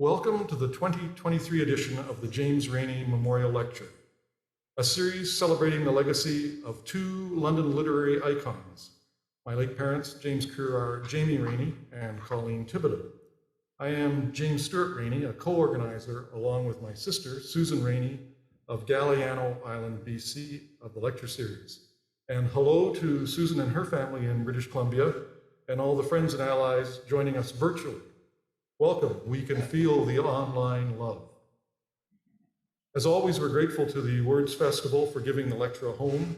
Welcome to the 2023 edition of the James Reaney Memorial Lecture, a series celebrating the legacy of two London literary icons, my late parents, James Crerar, Jamie Reaney, and Colleen Thibaudeau. I am James Stuart Reaney, a co-organizer, along with my sister, Susan Reaney, of Galliano Island, BC, of the lecture series. And hello to Susan and her family in British Columbia, and all the friends and allies joining us virtually. Welcome, we can feel the online love. As always, we're grateful to the Words Festival for giving the lecture a home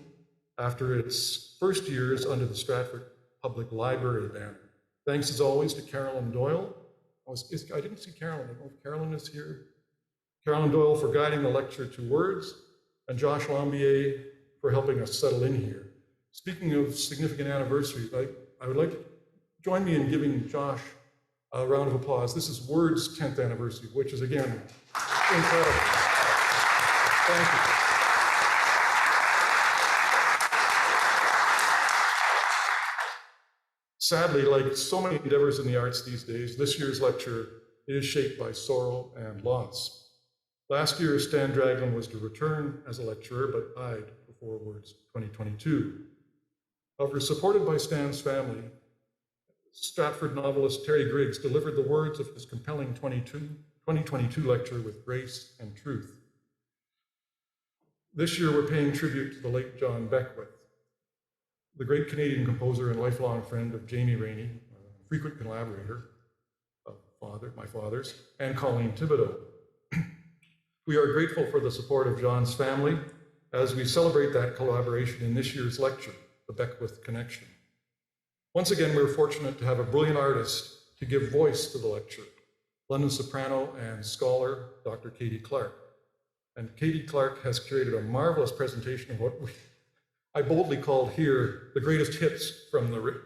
after its first years under the Stratford Public Library banner. Thanks as always to Carolyn Doyle. I didn't see Carolyn, I don't know if Carolyn is here. Carolyn Doyle for guiding the lecture to words, and Josh Lambier for helping us settle in here. Speaking of significant anniversaries, I would like to join me in giving Josh a round of applause. This is Word's 10th anniversary, which is, again, incredible. Thank you. Sadly, like so many endeavors in the arts these days, this year's lecture is shaped by sorrow and loss. Last year, Stan Draglin was to return as a lecturer, but died before Words 2022. However, supported by Stan's family, Stratford novelist Terry Griggs delivered the words of his compelling 2022 lecture with grace and truth. This year, we're paying tribute to the late John Beckwith, the great Canadian composer and lifelong friend of Jamie Reaney, a frequent collaborator of my father's, and Colleen Thibaudeau. We are grateful for the support of John's family as we celebrate that collaboration in this year's lecture, The Beckwith Connection. Once again, we're fortunate to have a brilliant artist to give voice to the lecture, London soprano and scholar, Dr. Katy Clark. And Katy Clark has curated a marvelous presentation of what I boldly called here the greatest hits from the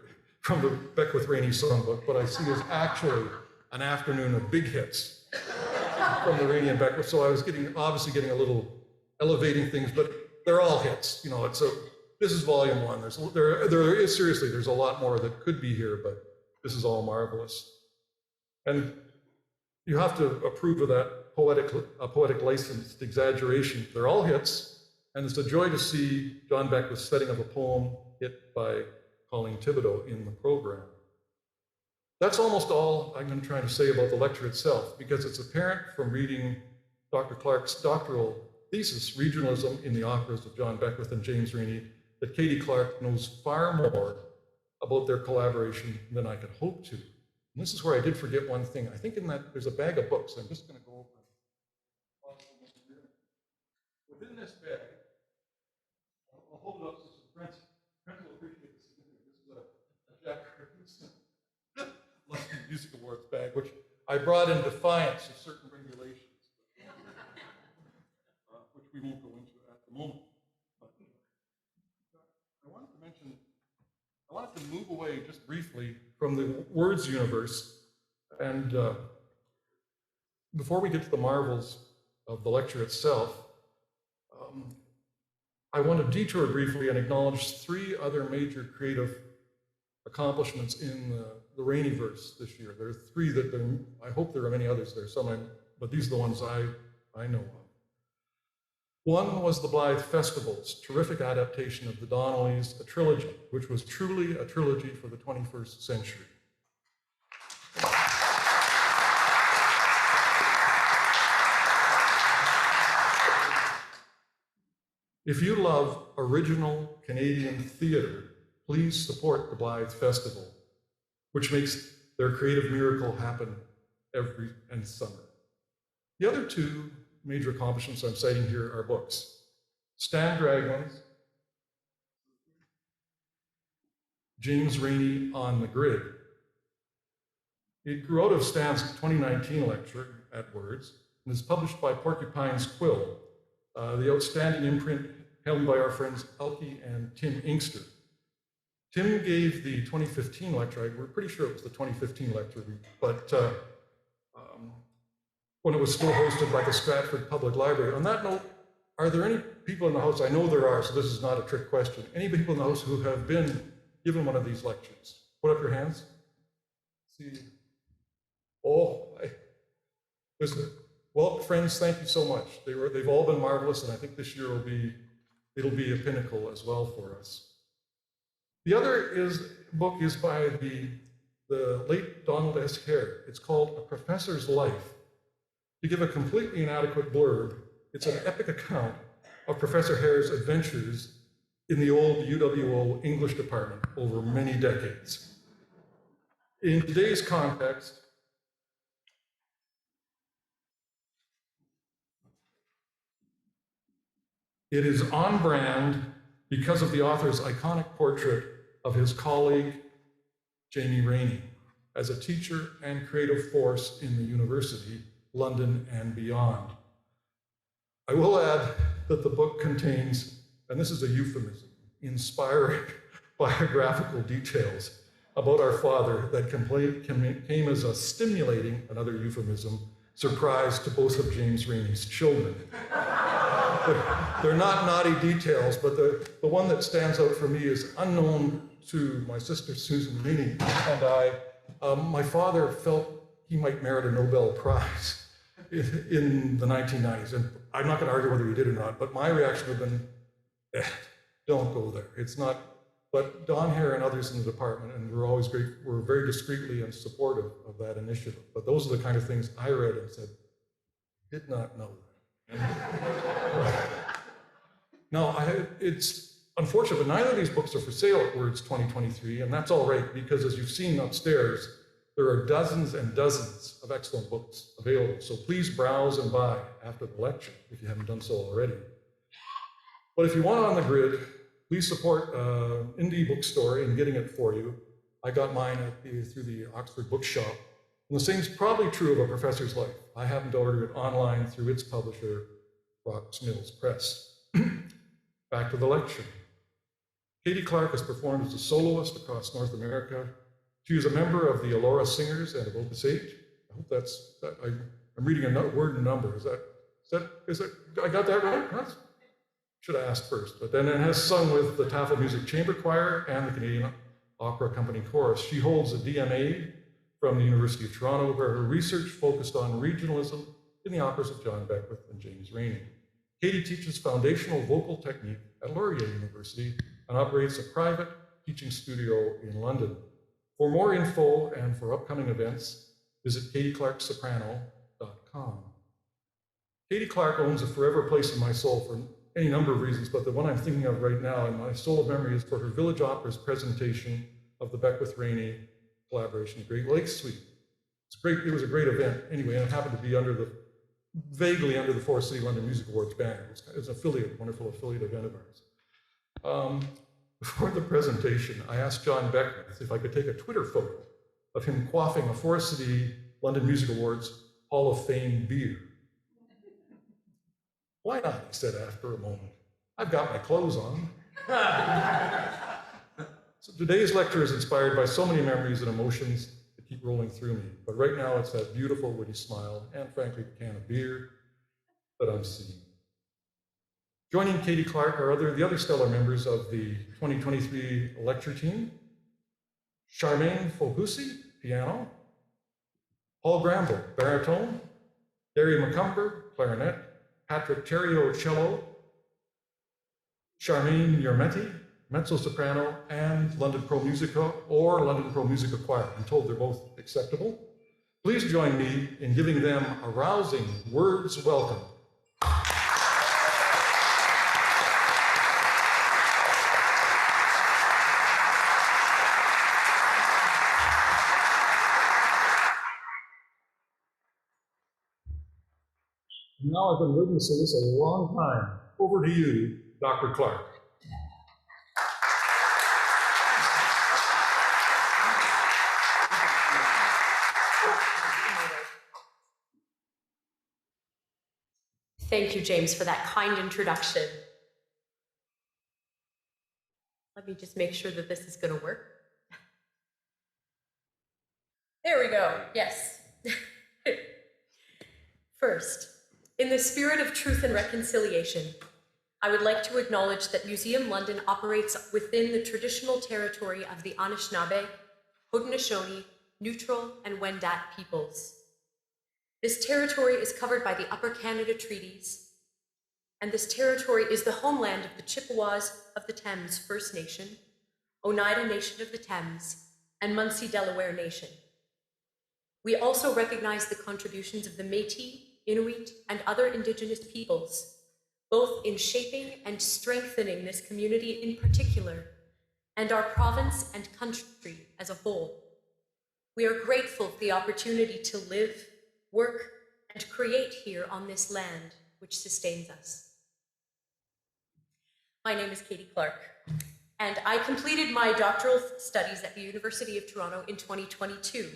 Beckwith Reaney Songbook, but I see as actually an afternoon of big hits from the Reaney and Beckwith. So I was obviously getting a little elevating things, but they're all hits. You know, this is volume one. There's a lot more that could be here, but this is all marvelous. And you have to approve of that poetic licensed exaggeration. They're all hits, and it's a joy to see John Beckwith's setting of a poem hit by Colleen Thibaudeau in the program. That's almost all I'm going to try to say about the lecture itself, because it's apparent from reading Dr. Clark's doctoral thesis, Regionalism in the Operas of John Beckwith and James Reaney, that Katy Clark knows far more about their collaboration than I could hope to. And this is where I did forget one thing. I think in that there's a bag of books. I'm just going to go over. Within this bag, I'll hold it up so some friends will appreciate the significance. This is a Jack London Music Awards bag, which I brought in defiance of certain regulations, which we won't go into at the moment. I wanted to move away just briefly from the words universe. And before we get to the marvels of the lecture itself, I want to detour briefly and acknowledge three other major creative accomplishments in the Reaneyverse this year. There are three I hope there are many others. There are some, but these are the ones I know of. One was the Blythe Festival's terrific adaptation of the Donnellys, a trilogy, which was truly a trilogy for the 21st century. If you love original Canadian theater, please support the Blythe Festival, which makes their creative miracle happen every summer. The other two major accomplishments I'm citing here are books. Stan Draglin's James Reaney on the Grid. It grew out of Stan's 2019 lecture at Words and is published by Porcupine's Quill, the outstanding imprint held by our friends Elke and Tim Inkster. Tim gave the 2015 lecture. We're pretty sure it was the 2015 lecture, but when it was still hosted by the Stratford Public Library. On that note, are there any people in the house, I know there are, so this is not a trick question, any people in the house who have been given one of these lectures? Put up your hands. See. Oh, Well, friends, thank you so much. They've all been marvelous, and I think this year it'll be a pinnacle as well for us. The other book is by the late Donald S. Hare. It's called A Professor's Life. To give a completely inadequate blurb, it's an epic account of Professor Hare's adventures in the old UWO English department over many decades. In today's context, it is on brand because of the author's iconic portrait of his colleague, James Reaney, as a teacher and creative force in the university, London and beyond. I will add that the book contains, and this is a euphemism, inspiring biographical details about our father that came as a stimulating, another euphemism, surprise to both of James Reaney's children. They're not naughty details, but the one that stands out for me is unknown to my sister Susan Reaney and I. My father felt he might merit a Nobel Prize in the 1990s, and I'm not going to argue whether he did or not, but my reaction would have been, don't go there. It's not. But Don Hare and others in the department, and we're very discreetly and supportive of that initiative. But those are the kind of things I read and said, did not know that. No, it's unfortunate, but neither of these books are for sale at Words 2023, and that's all right, because as you've seen upstairs, there are dozens and dozens of excellent books available. So please browse and buy after the lecture if you haven't done so already. But if you want on the grid, please support indie bookstore in getting it for you. I got mine through the Oxford Bookshop. And the same is probably true of A Professor's Life. I happened to order it online through its publisher, Rox Mills Press. Back to the lecture. Katy Clark has performed as a soloist across North America. She is a member of the Elora Singers and of Opus 8. I hope I'm reading a word and number. Is that, I got that right? Huh? Should have asked first, but then it has sung with the Taffel Music Chamber Choir and the Canadian Opera Company Chorus. She holds a DMA from the University of Toronto, where her research focused on regionalism in the operas of John Beckwith and James Reaney. Katy teaches foundational vocal technique at Laurier University and operates a private teaching studio in London. For more info and for upcoming events, visit katyclarksoprano.com. Katy Clark owns a forever place in my soul for any number of reasons, but the one I'm thinking of right now in my soul of memory is for her Village Opera's presentation of the Beckwith-Rainey collaboration, Great Lakes Suite. It was a great event anyway, and it happened to be vaguely under the Forest City London Music Awards banner. It was an affiliate, wonderful affiliate event of ours. Before the presentation, I asked John Beckwith if I could take a Twitter photo of him quaffing a Forest City London Music Awards Hall of Fame beer. Why not, he said after a moment. I've got my clothes on. So today's lecture is inspired by so many memories and emotions that keep rolling through me. But right now it's that beautiful, witty smile and, frankly, the can of beer that I'm seeing. Joining Katy Clark are the other stellar members of the 2023 lecture team. Charmaine Fohusi, piano. Paul Grambo, baritone. Derry McCumber, clarinet. Patrick Theriot, cello. Charmaine Yermeti, mezzo-soprano, and London Pro Musica or London Pro Musica Choir. I'm told they're both acceptable. Please join me in giving them a rousing words welcome. Now I've been witnessing this a long time. Over to you, Dr. Clark. Thank you, James, for that kind introduction. Let me just make sure that this is going to work. There we go. Yes. First, in the spirit of truth and reconciliation, I would like to acknowledge that Museum London operates within the traditional territory of the Anishinaabe, Haudenosaunee, Neutral, and Wendat peoples. This territory is covered by the Upper Canada Treaties, and this territory is the homeland of the Chippewas of the Thames First Nation, Oneida Nation of the Thames, and Munsee Delaware Nation. We also recognize the contributions of the Métis, Inuit, and other Indigenous peoples, both in shaping and strengthening this community in particular, and our province and country as a whole. We are grateful for the opportunity to live, work, and create here on this land which sustains us. My name is Katy Clark, and I completed my doctoral studies at the University of Toronto in 2022,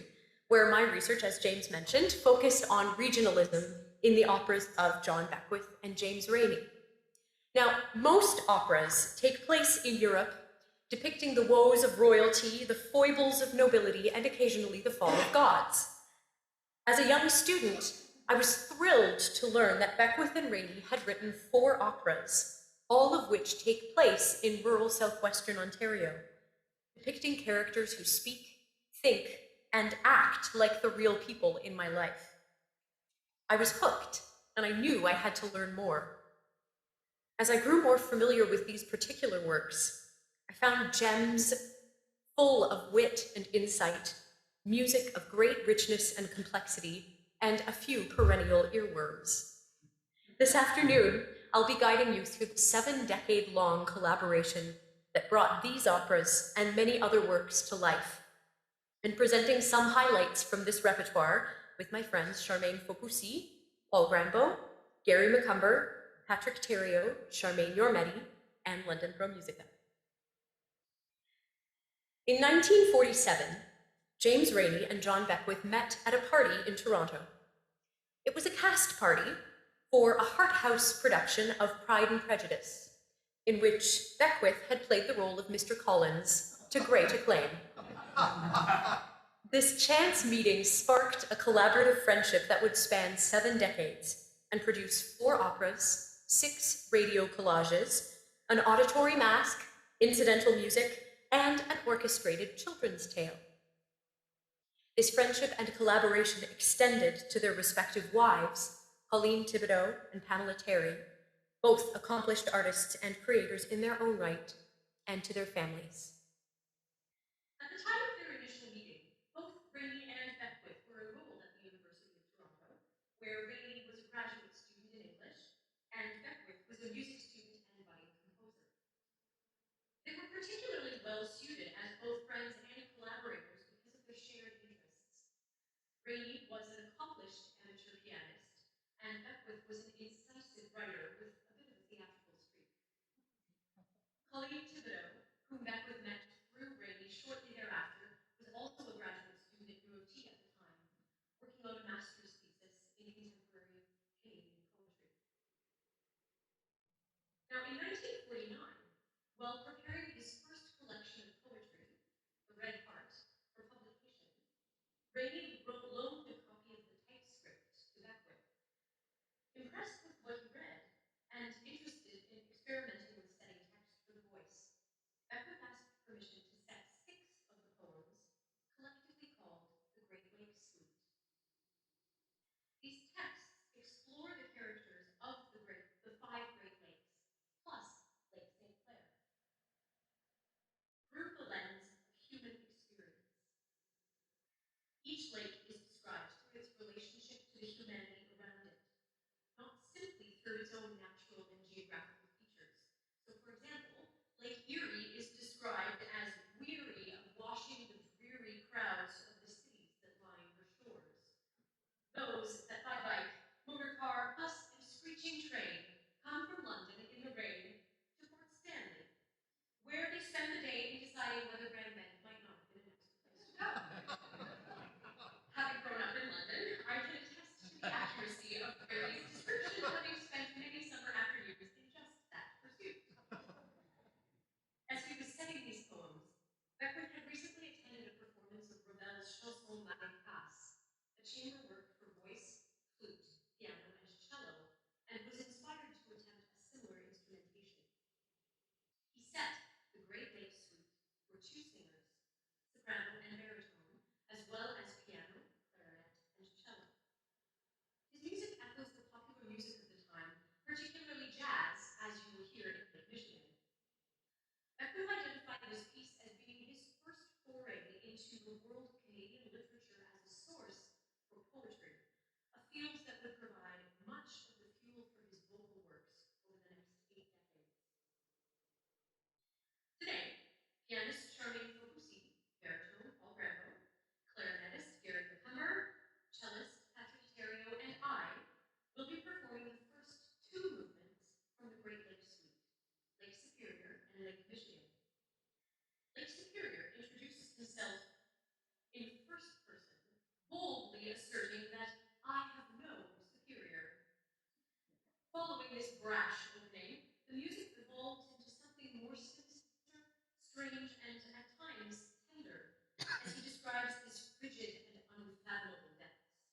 where my research, as James mentioned, focused on regionalism in the operas of John Beckwith and James Reaney. Now, most operas take place in Europe, depicting the woes of royalty, the foibles of nobility, and occasionally the fall of gods. As a young student, I was thrilled to learn that Beckwith and Reaney had written 4 operas, all of which take place in rural southwestern Ontario, depicting characters who speak, think, and act like the real people in my life. I was hooked, and I knew I had to learn more. As I grew more familiar with these particular works, I found gems full of wit and insight, music of great richness and complexity, and a few perennial earworms. This afternoon, I'll be guiding you through the 7-decade-long collaboration that brought these operas and many other works to life, and presenting some highlights from this repertoire with my friends Charmaine Faupoussi, Paul Grambo, Gary McCumber, Patrick Theriault, Charmaine Yormetti, and London Pro Musica. In 1947, James Reaney and John Beckwith met at a party in Toronto. It was a cast party for a Hart House production of Pride and Prejudice, in which Beckwith had played the role of Mr. Collins to great acclaim. This chance meeting sparked a collaborative friendship that would span 7 decades and produce 4 operas, 6 radio collages, an auditory masque, incidental music, and an orchestrated children's tale. This friendship and collaboration extended to their respective wives, Colleen Thibaudeau and Pamela, both accomplished artists and creators in their own right, and to their families. At the time of their initial meeting, both Reaney and Beckwith were enrolled at the University of Toronto, where Reaney was a graduate student in English, and Beckwith was a music student and budding composer. They were particularly well suited as both friends and collaborators because of their shared interests. Reaney was an accomplished amateur pianist, and Beckwith was an incisive writer with a bit of a theatrical streak. Colleen Thibaudeau, whom Beckwith met through Reaney shortly thereafter, was also a graduate student at U of T at the time, working on a master's thesis in contemporary Canadian poetry. Now, in 1949, while preparing his first collection of poetry, The Red Heart, for publication, Reaney loaned a copy of the typescript to Beckwith. Impressed with what he read, and interested in experimenting with setting text for the voice, Beckwith asked permission to set 6 of the poems, collectively called the Great Lakes Suite. These texts explore the characters of the 5 Great Lakes, plus Lake St. Clair, through the lens of human experience. Each lake is described through its relationship to the humanity around it, not simply through its own natural and geographical features. So, for example, Lake Erie is described as weary of washing the dreary crowds of the cities that line her shores. Those that by bike, motor car, bus, and screeching train come from London in the rain to Port Stanley, where they spend the day in deciding whether Grand Bend might not have been a nicer place to go. Having grown up in London, I can attest to the accuracy of Reaney's description, having spent many summer afternoons in just that pursuit. As he was setting these poems, Beckwith had recently attended a performance of Ravel's Chanson Marie-Passe, a chamber work for voice, flute, piano, and cello, and was inspired to attempt a similar instrumentation. He set the Great Lakes Suite for 2 singers, soprano and baritone, as well as piano, clarinet, and cello. that would provide much of the fuel for his vocal works over the next 8 decades. Today, pianist Charmaine Focusi, baritone Paul Grambo, clarinetist Gary Pamela, cellist Patrick Terrio, and I will be performing the first 2 movements from the Great Lakes Suite, Lake Superior and Lake Michigan. Lake Superior introduces himself in first person, boldly asserting that I have no superior. Following this brash opening, the music evolves into something more sinister, strange, and at times tender, as he describes his frigid and unfathomable depths.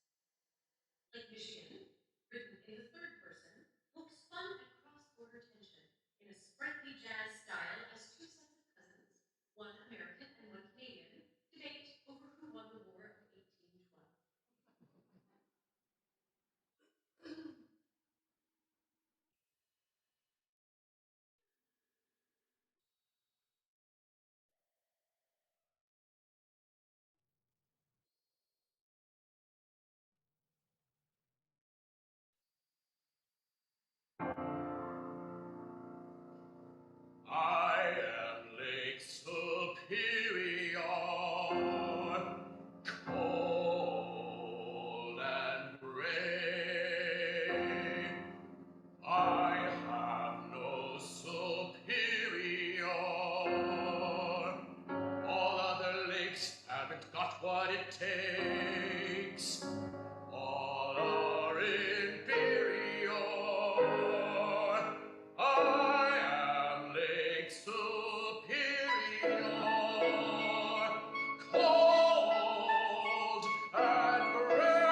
Lake Michigan, written in the third person, hooks fun and cross-border tension in a sprightly jazz style as 2 sets of cousins, one American and one Canadian, debate over who won the War of 1812. I am Lake Superior, cold and gray. I have no superior. All other lakes haven't got what it takes. All are inferior. I am Lake Superior, cold and gray.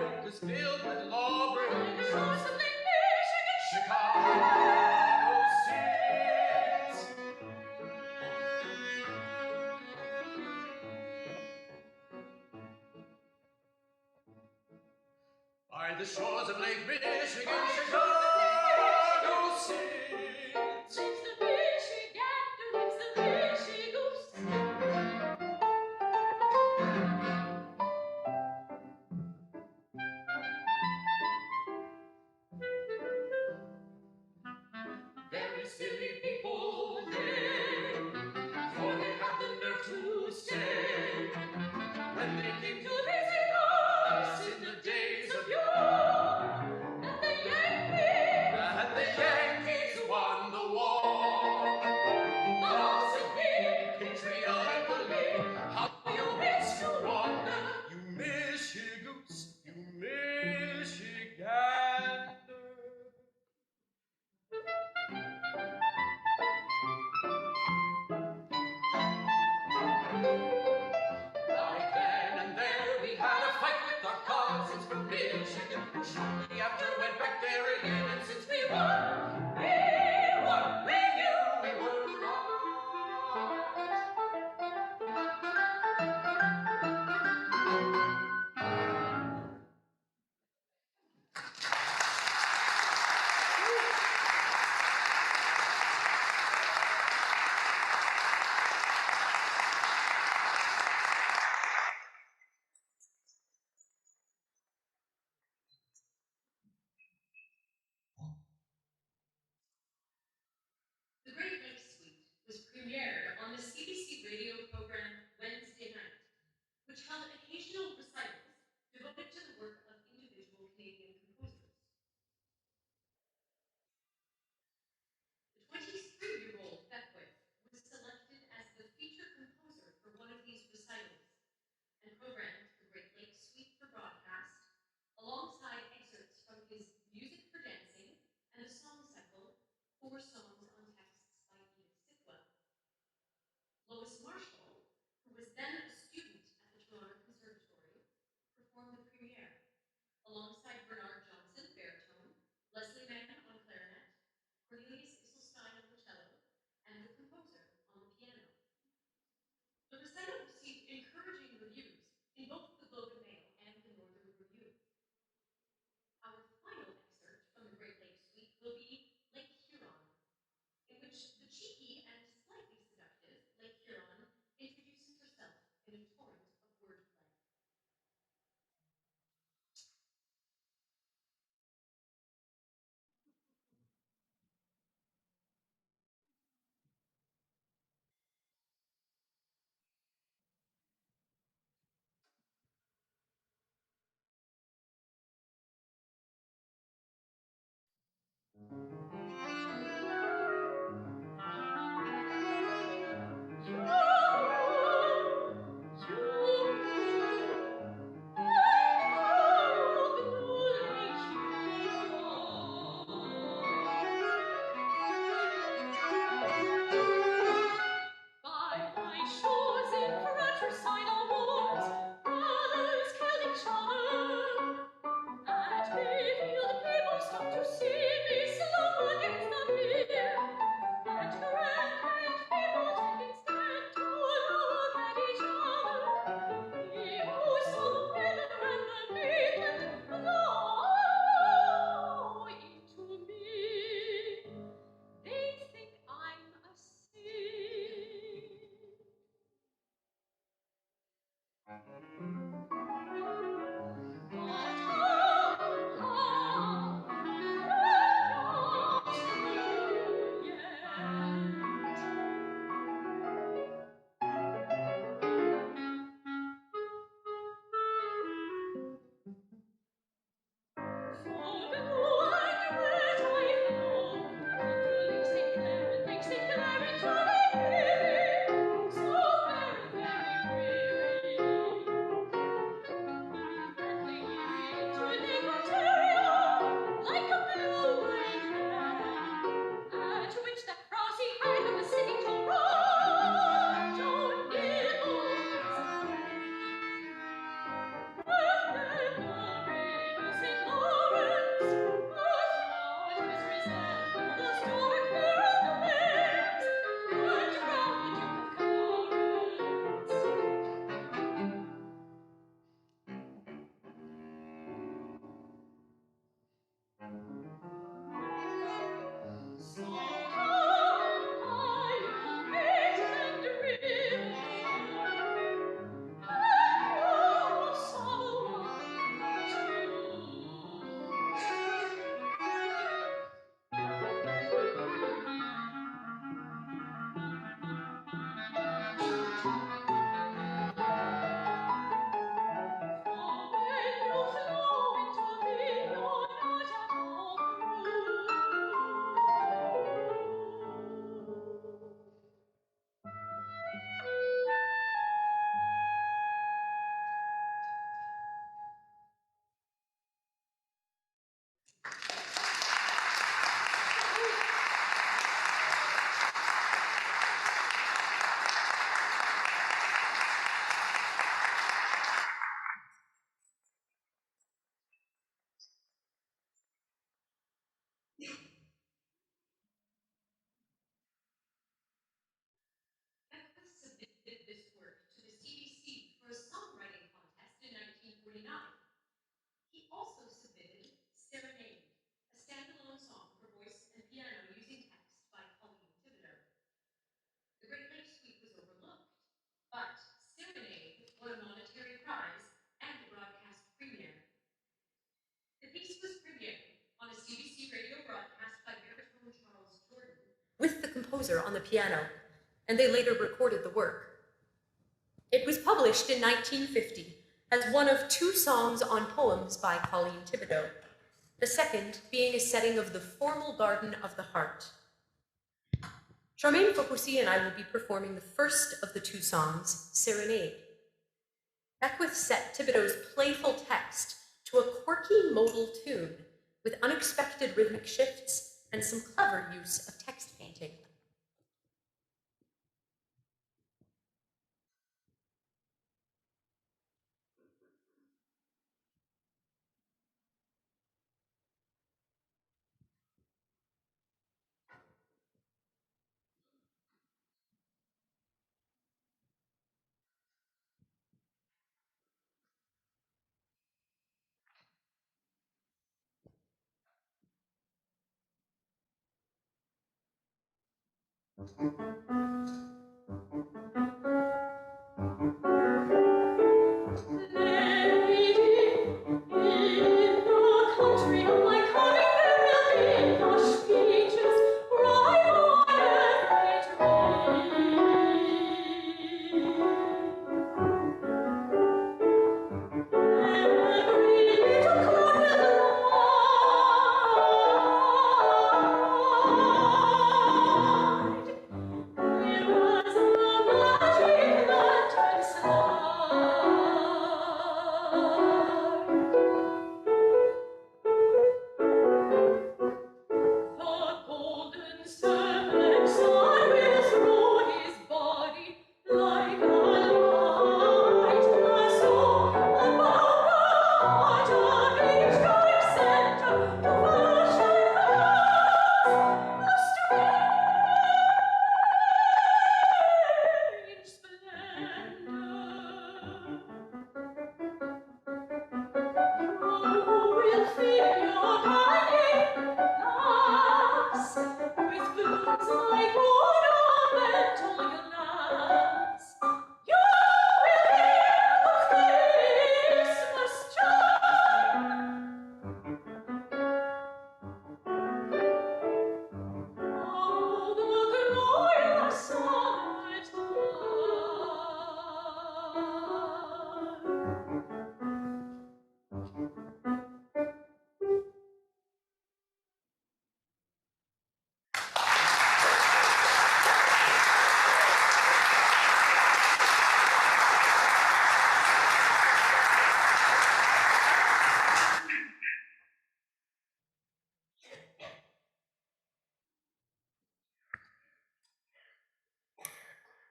lake is filled with lawbreakers. Shores of Lake Michigan, Chicago sings. By the shores of Lake Michigan, Chicago sings. Lives the Michigander, lives the Michigoose. Very silly people they, for they have the nerve to say, when they came to visit us in the days of yore, that the Yankees won the war. Oh, said we, patriotically, how you wish to wonder, you Michigoose, you Michigander. Right then and there we had a fight with our cousins from Michigan, who shortly after went back there again, and since we won, we knew we were right. The Great Lakes Suite was premiered on the CBC radio program Wednesday night, which held occasional recitals devoted to the work of individual Canadian composers. The 23-year-old Beckwith was selected as the feature composer for one of these recitals and programmed the Great Lakes Suite for broadcast, alongside excerpts from his Music for Dancing and the song cycle, 4 Songs on Texts by Edith Sitwell. Lois Marshall, who was then a student at the Toronto Conservatory, performed the premiere, alongside Bernard Johnson, baritone, Leslie Mann on clarinet, Cornelius Isselstein on the cello, and the composer on the piano. The recital received encouraging reviews in both the Globe and Mail and the Northern Review. Our final excerpt from the Great Lakes Suite will be Lake Huron, composer on the piano, and they later recorded the work. It was published in 1950 as one of 2 songs on poems by Colleen Thibaudeau, the second being a setting of the formal garden of the heart. Charmaine Focoussi and I will be performing the first of the 2 songs, Serenade. Beckwith set Thibaudeau's playful text to a quirky modal tune with unexpected rhythmic shifts and some clever use of text painting.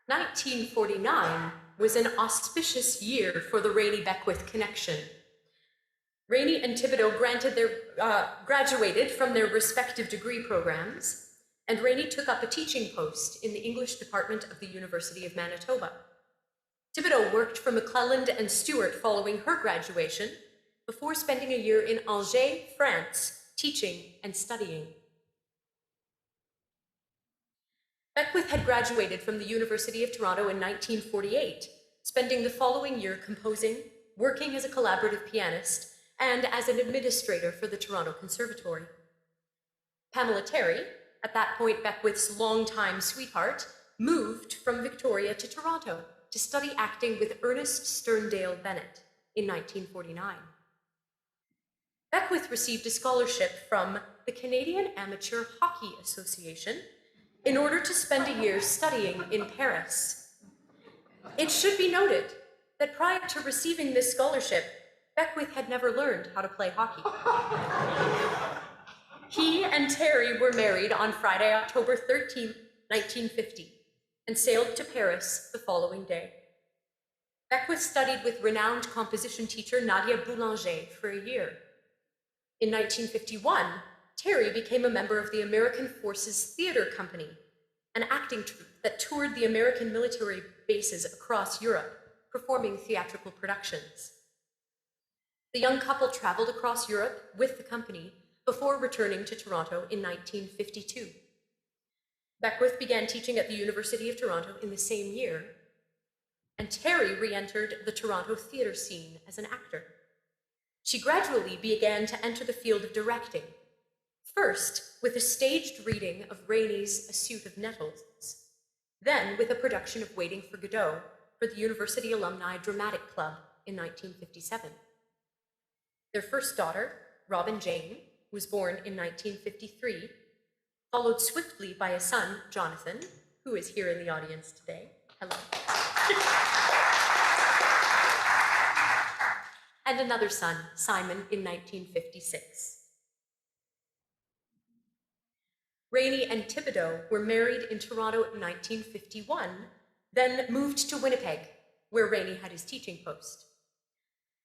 "1949 was an auspicious year for the Reaney-Beckwith connection. Reaney and Thibaudeau graduated from their respective degree programs, and Reaney took up a teaching post in the English department of the University of Manitoba. Thibaudeau worked for McClelland and Stewart following her graduation, before spending a year in Angers, France, teaching and studying. Beckwith had graduated from the University of Toronto in 1948, spending the following year composing, working as a collaborative pianist, and as an administrator for the Toronto Conservatory. Pamela Terry, at that point Beckwith's longtime sweetheart, moved from Victoria to Toronto to study acting with Ernest Sterndale Bennett in 1949. Beckwith received a scholarship from the Canadian Amateur Hockey Association in order to spend a year studying in Paris. It should be noted that prior to receiving this scholarship, Beckwith had never learned how to play hockey. He and Terry were married on Friday, October 13, 1950, and sailed to Paris the following day. Beckwith studied with renowned composition teacher Nadia Boulanger for a year. In 1951, Terry became a member of the American Forces Theatre Company, an acting troupe that toured the American military bases across Europe, performing theatrical productions. The young couple traveled across Europe with the company before returning to Toronto in 1952. Beckwith began teaching at the University of Toronto in the same year, and Terry re-entered the Toronto theatre scene as an actor. She gradually began to enter the field of directing, First, with a staged reading of Reaney's A Suit of Nettles, then with a production of Waiting for Godot for the University Alumni Dramatic Club in 1957. Their first daughter, Robin Jane, was born in 1953, followed swiftly by a son, Jonathan, who is here in the audience today. Hello. And another son, Simon, in 1956. Reaney and Thibaudeau were married in Toronto in 1951, then moved to Winnipeg, where Reaney had his teaching post.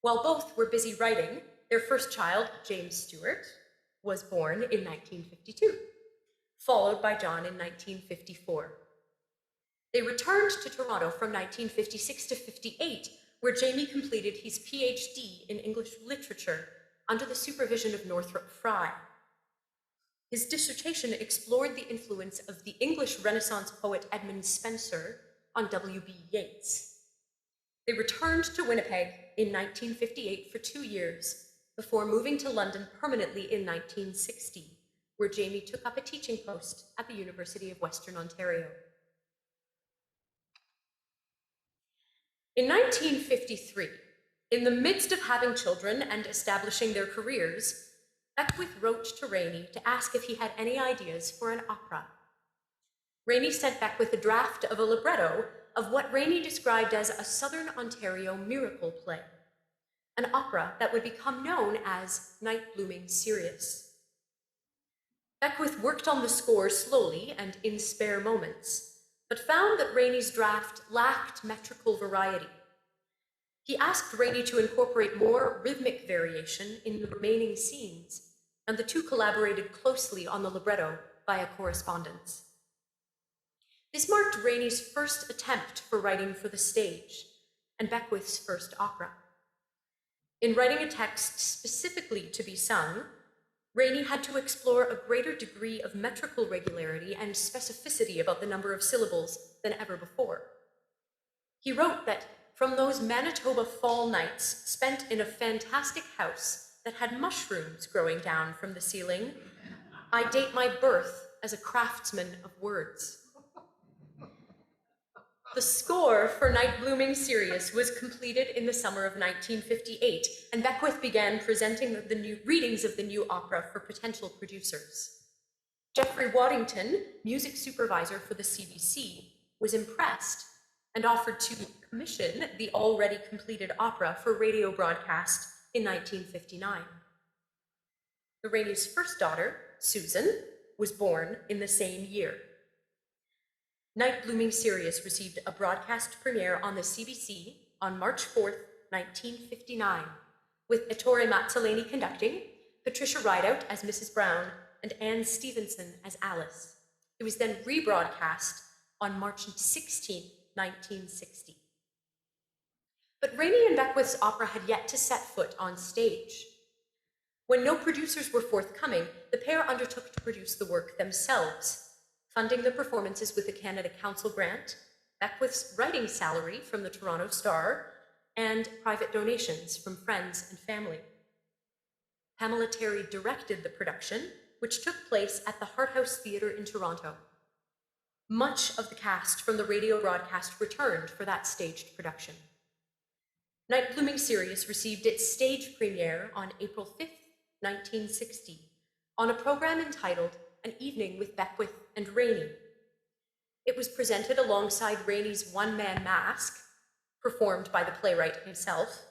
While both were busy writing, their first child, James Stewart, was born in 1952, followed by John in 1954. They returned to Toronto from 1956 to 58, where Jamie completed his PhD in English literature under the supervision of Northrop Frye. His dissertation explored the influence of the English Renaissance poet Edmund Spenser on W.B. Yeats. They returned to Winnipeg in 1958 for 2 years, before moving to London permanently in 1960, where Jamie took up a teaching post at the University of Western Ontario. In 1953, in the midst of having children and establishing their careers, Beckwith wrote to Reaney to ask if he had any ideas for an opera. Reaney sent Beckwith a draft of a libretto of what Reaney described as a Southern Ontario miracle play, an opera that would become known as Night Blooming Sirius. Beckwith worked on the score slowly and in spare moments, but found that Reaney's draft lacked metrical variety. He asked Reaney to incorporate more rhythmic variation in the remaining scenes, and the two collaborated closely on the libretto via correspondence. This marked Reaney's first attempt for writing for the stage, and Beckwith's first opera. In writing a text specifically to be sung, Reaney had to explore a greater degree of metrical regularity and specificity about the number of syllables than ever before. He wrote that from those Manitoba fall nights spent in a fantastic house that had mushrooms growing down from the ceiling, I date my birth as a craftsman of words. The score for Night Blooming Sirius was completed in the summer of 1958, and Beckwith began presenting the new readings of the new opera for potential producers. Jeffrey Waddington, music supervisor for the CBC, was impressed and offered to commission the already completed opera for radio broadcast in 1959. The Reaney's first daughter, Susan, was born in the same year. Night Blooming Sirius received a broadcast premiere on the CBC on March 4th, 1959, with Ettore Mazzoleni conducting, Patricia Rideout as Mrs. Brown, and Anne Stevenson as Alice. It was then rebroadcast on March 16, 1960. But Reaney and Beckwith's opera had yet to set foot on stage. When no producers were forthcoming, the pair undertook to produce the work themselves, funding the performances with a Canada Council grant, Beckwith's writing salary from the Toronto Star, and private donations from friends and family. Pamela Terry directed the production, which took place at the Hart House Theatre in Toronto. Much of the cast from the radio broadcast returned for that staged production. Night Blooming Sirius received its stage premiere on April 5th, 1960, on a program entitled An Evening with Beckwith and Reaney. It was presented alongside Reaney's one-man masque, performed by the playwright himself,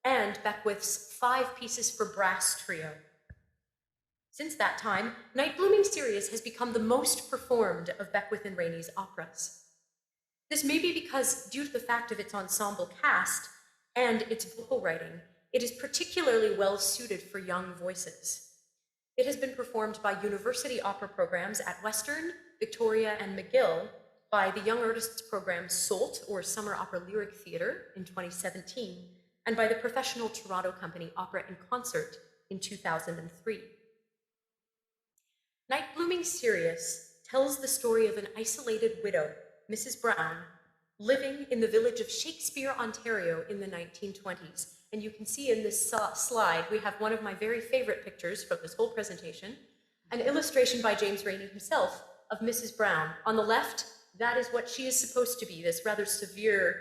and Beckwith's 5 pieces for brass trio. Since that time, Night Blooming Sirius has become the most performed of Beckwith and Reaney's operas. This may be because, due to the fact of its ensemble cast and its vocal writing, it is particularly well suited for young voices. It has been performed by university opera programs at Western, Victoria, and McGill, by the Young Artists Program SOLT, or Summer Opera Lyric Theatre, in 2017, and by the professional Toronto company Opera in Concert in 2003. Night Blooming Sirius tells the story of an isolated widow, Mrs. Brown, living in the village of Shakespeare, Ontario in the 1920s. And you can see in this slide, we have one of my very favorite pictures from this whole presentation An illustration by James Reaney himself of Mrs. Brown. On the left, that is what she is supposed to be, this rather severe,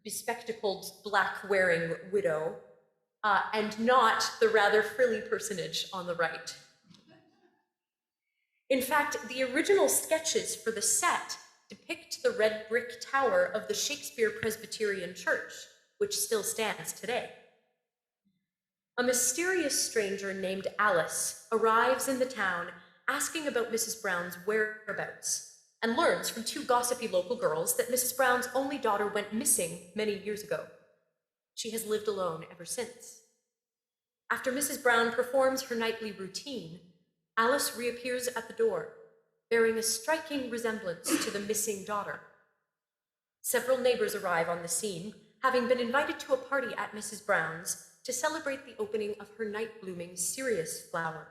bespectacled, black-wearing widow, and not the rather frilly personage on the right. In fact, the original sketches for the set depict the red brick tower of the Shakespeare Presbyterian Church, which still stands today. A mysterious stranger named Alice arrives in the town asking about Mrs. Brown's whereabouts and learns from two gossipy local girls that Mrs. Brown's only daughter went missing many years ago. She has lived alone ever since. After Mrs. Brown performs her nightly routine, Alice reappears at the door, bearing a striking resemblance to the missing daughter. Several neighbors arrive on the scene, having been invited to a party at Mrs. Brown's to celebrate the opening of her night-blooming Sirius flower,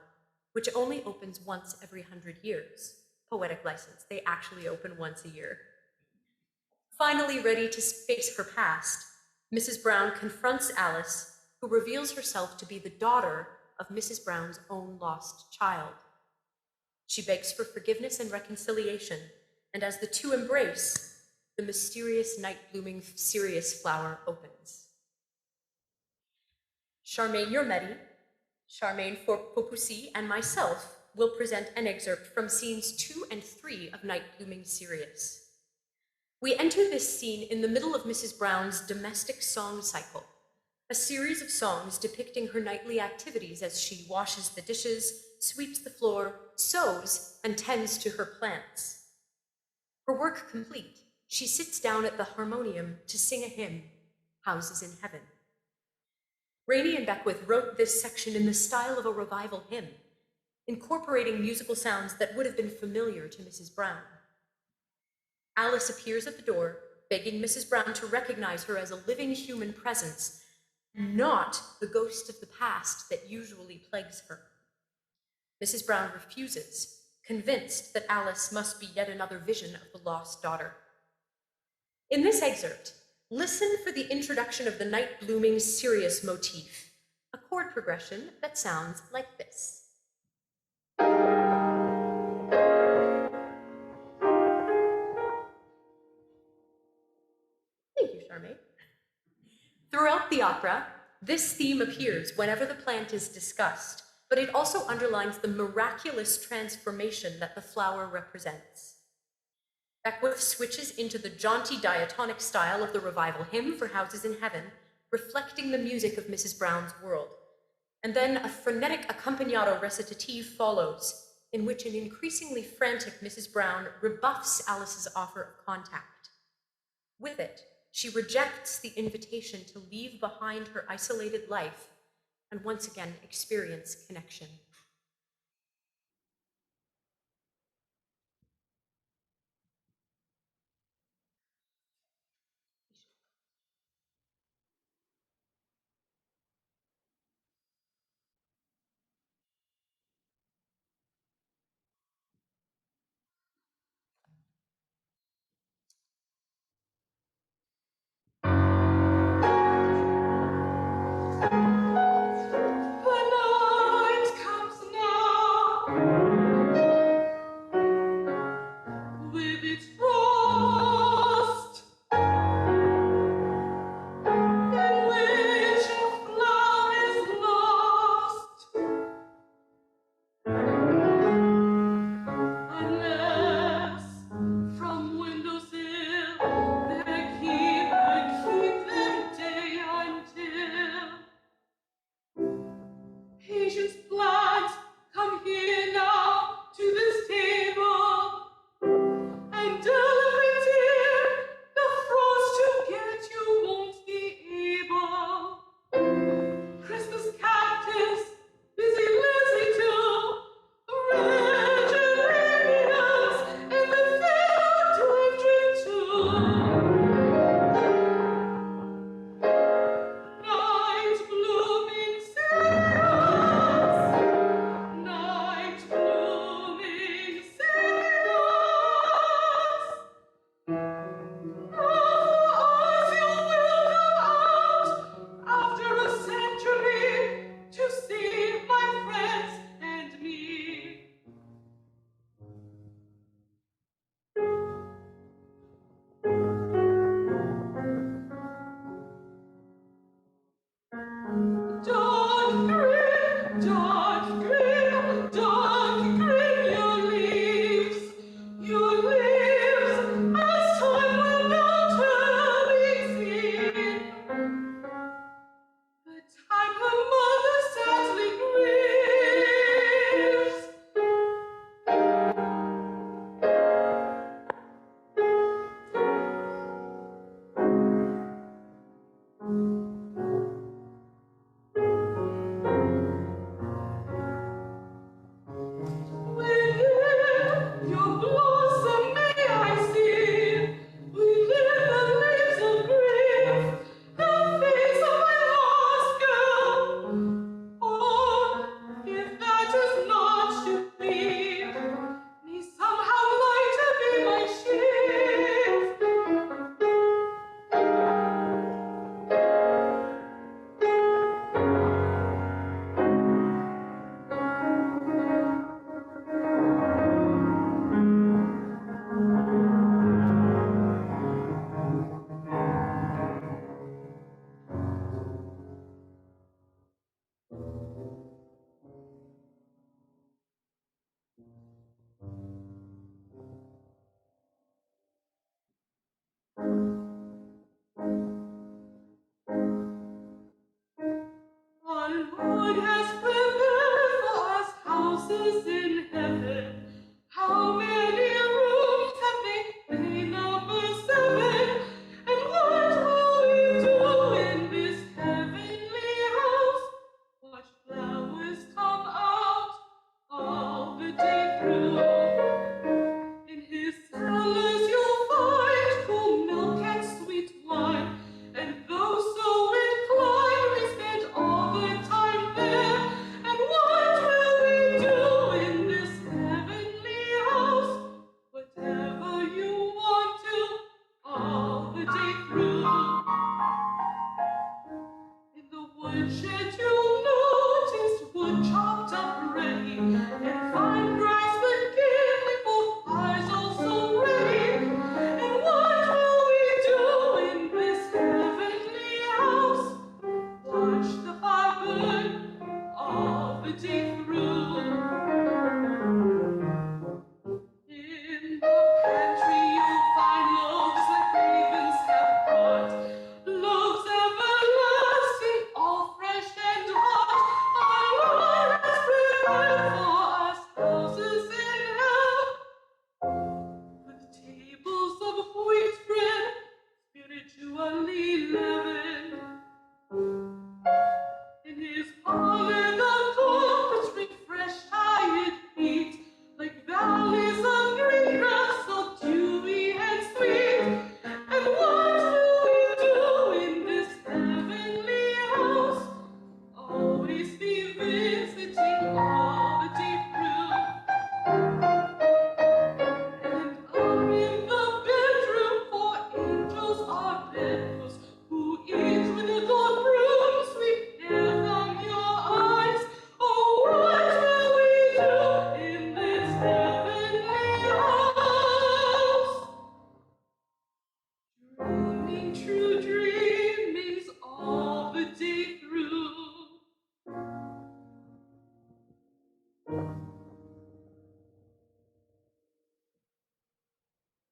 which only opens once every 100 years. Poetic license, they actually open once a year. Finally ready to face her past, Mrs. Brown confronts Alice, who reveals herself to be the daughter of Mrs. Brown's own lost child. She begs for forgiveness and reconciliation, and as the two embrace, the mysterious night-blooming Sirius flower opens. Charmaine Yormedi, Charmaine Popoussi, and myself will present an excerpt from scenes 2 and 3 of Night Blooming Sirius. We enter this scene in the middle of Mrs. Brown's domestic song cycle, a series of songs depicting her nightly activities as she washes the dishes, sweeps the floor, sews, and tends to her plants. Her work complete, she sits down at the harmonium to sing a hymn, Houses in Heaven. Reaney and Beckwith wrote this section in the style of a revival hymn, incorporating musical sounds that would have been familiar to Mrs. Brown. Alice appears at the door, begging Mrs. Brown to recognize her as a living human presence, not the ghost of the past that usually plagues her. Mrs. Brown refuses, convinced that Alice must be yet another vision of the lost daughter. In this excerpt, listen for the introduction of the night-blooming Sirius motif, a chord progression that sounds like this. Thank you, Charmaine. Throughout the opera, this theme appears whenever the plant is discussed, but it also underlines the miraculous transformation that the flower represents. Beckwith switches into the jaunty diatonic style of the revival hymn for Houses in Heaven, reflecting the music of Mrs. Brown's world. And then a frenetic accompagnato recitative follows, in which an increasingly frantic Mrs. Brown rebuffs Alice's offer of contact. With it, she rejects the invitation to leave behind her isolated life and once again experience connection. The night comes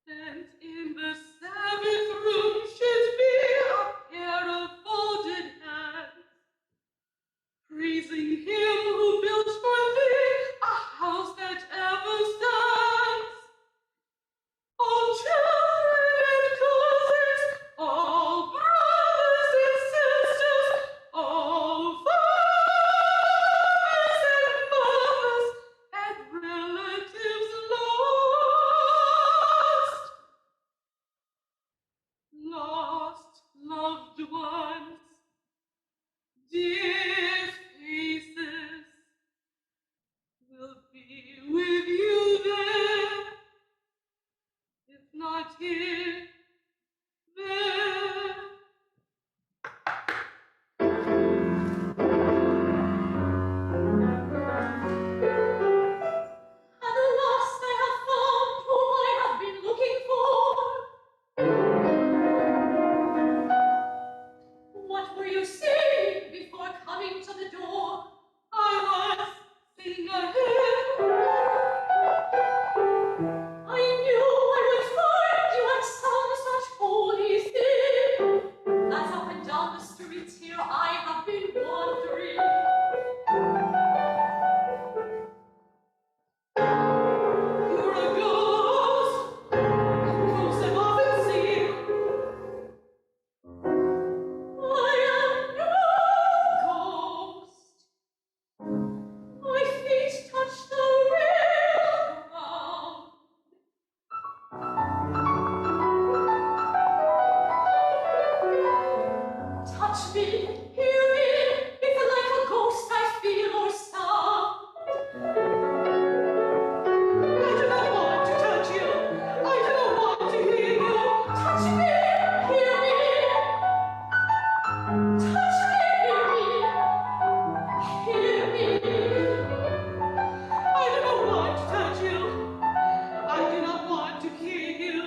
And in the Sabbath room should be a pair of folded hands, praising him who built for thee a house that ever stands. All children and cousins, all brothers and sisters, all fathers and mothers and relatives lost loved ones, dear faces, will be with you there, if not here, there. At last I have found whom I have been looking for. What were you saying before coming to the door? I was singing a hymn. I knew I would find you and sung such holy things. As up and down the streets here I have been wandering. You're a ghost, ghosts I've often seen. I am no ghost. My feet touch the real ground. Touch me, hear me, if like a ghost I feel or sound. I do not want to touch you. I do not want to hear you. Touch me, hear me. Touch me, hear me. Hear me. I do not want to touch you. I do not want to hear you.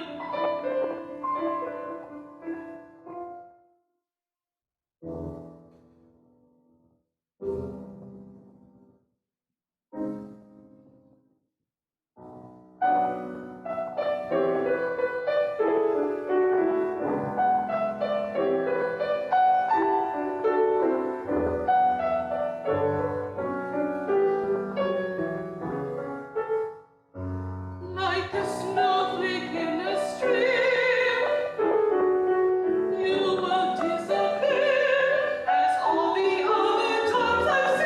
Like a snowflake in a stream, you will disappear as all the other times I've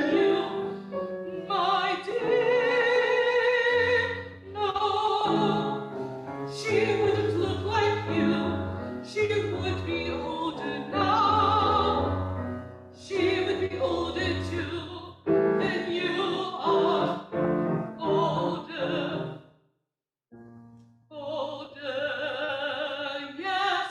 seen you, my dear. No, she wouldn't look like you. She would be older now. She would be older too than you are. Older, older, yes,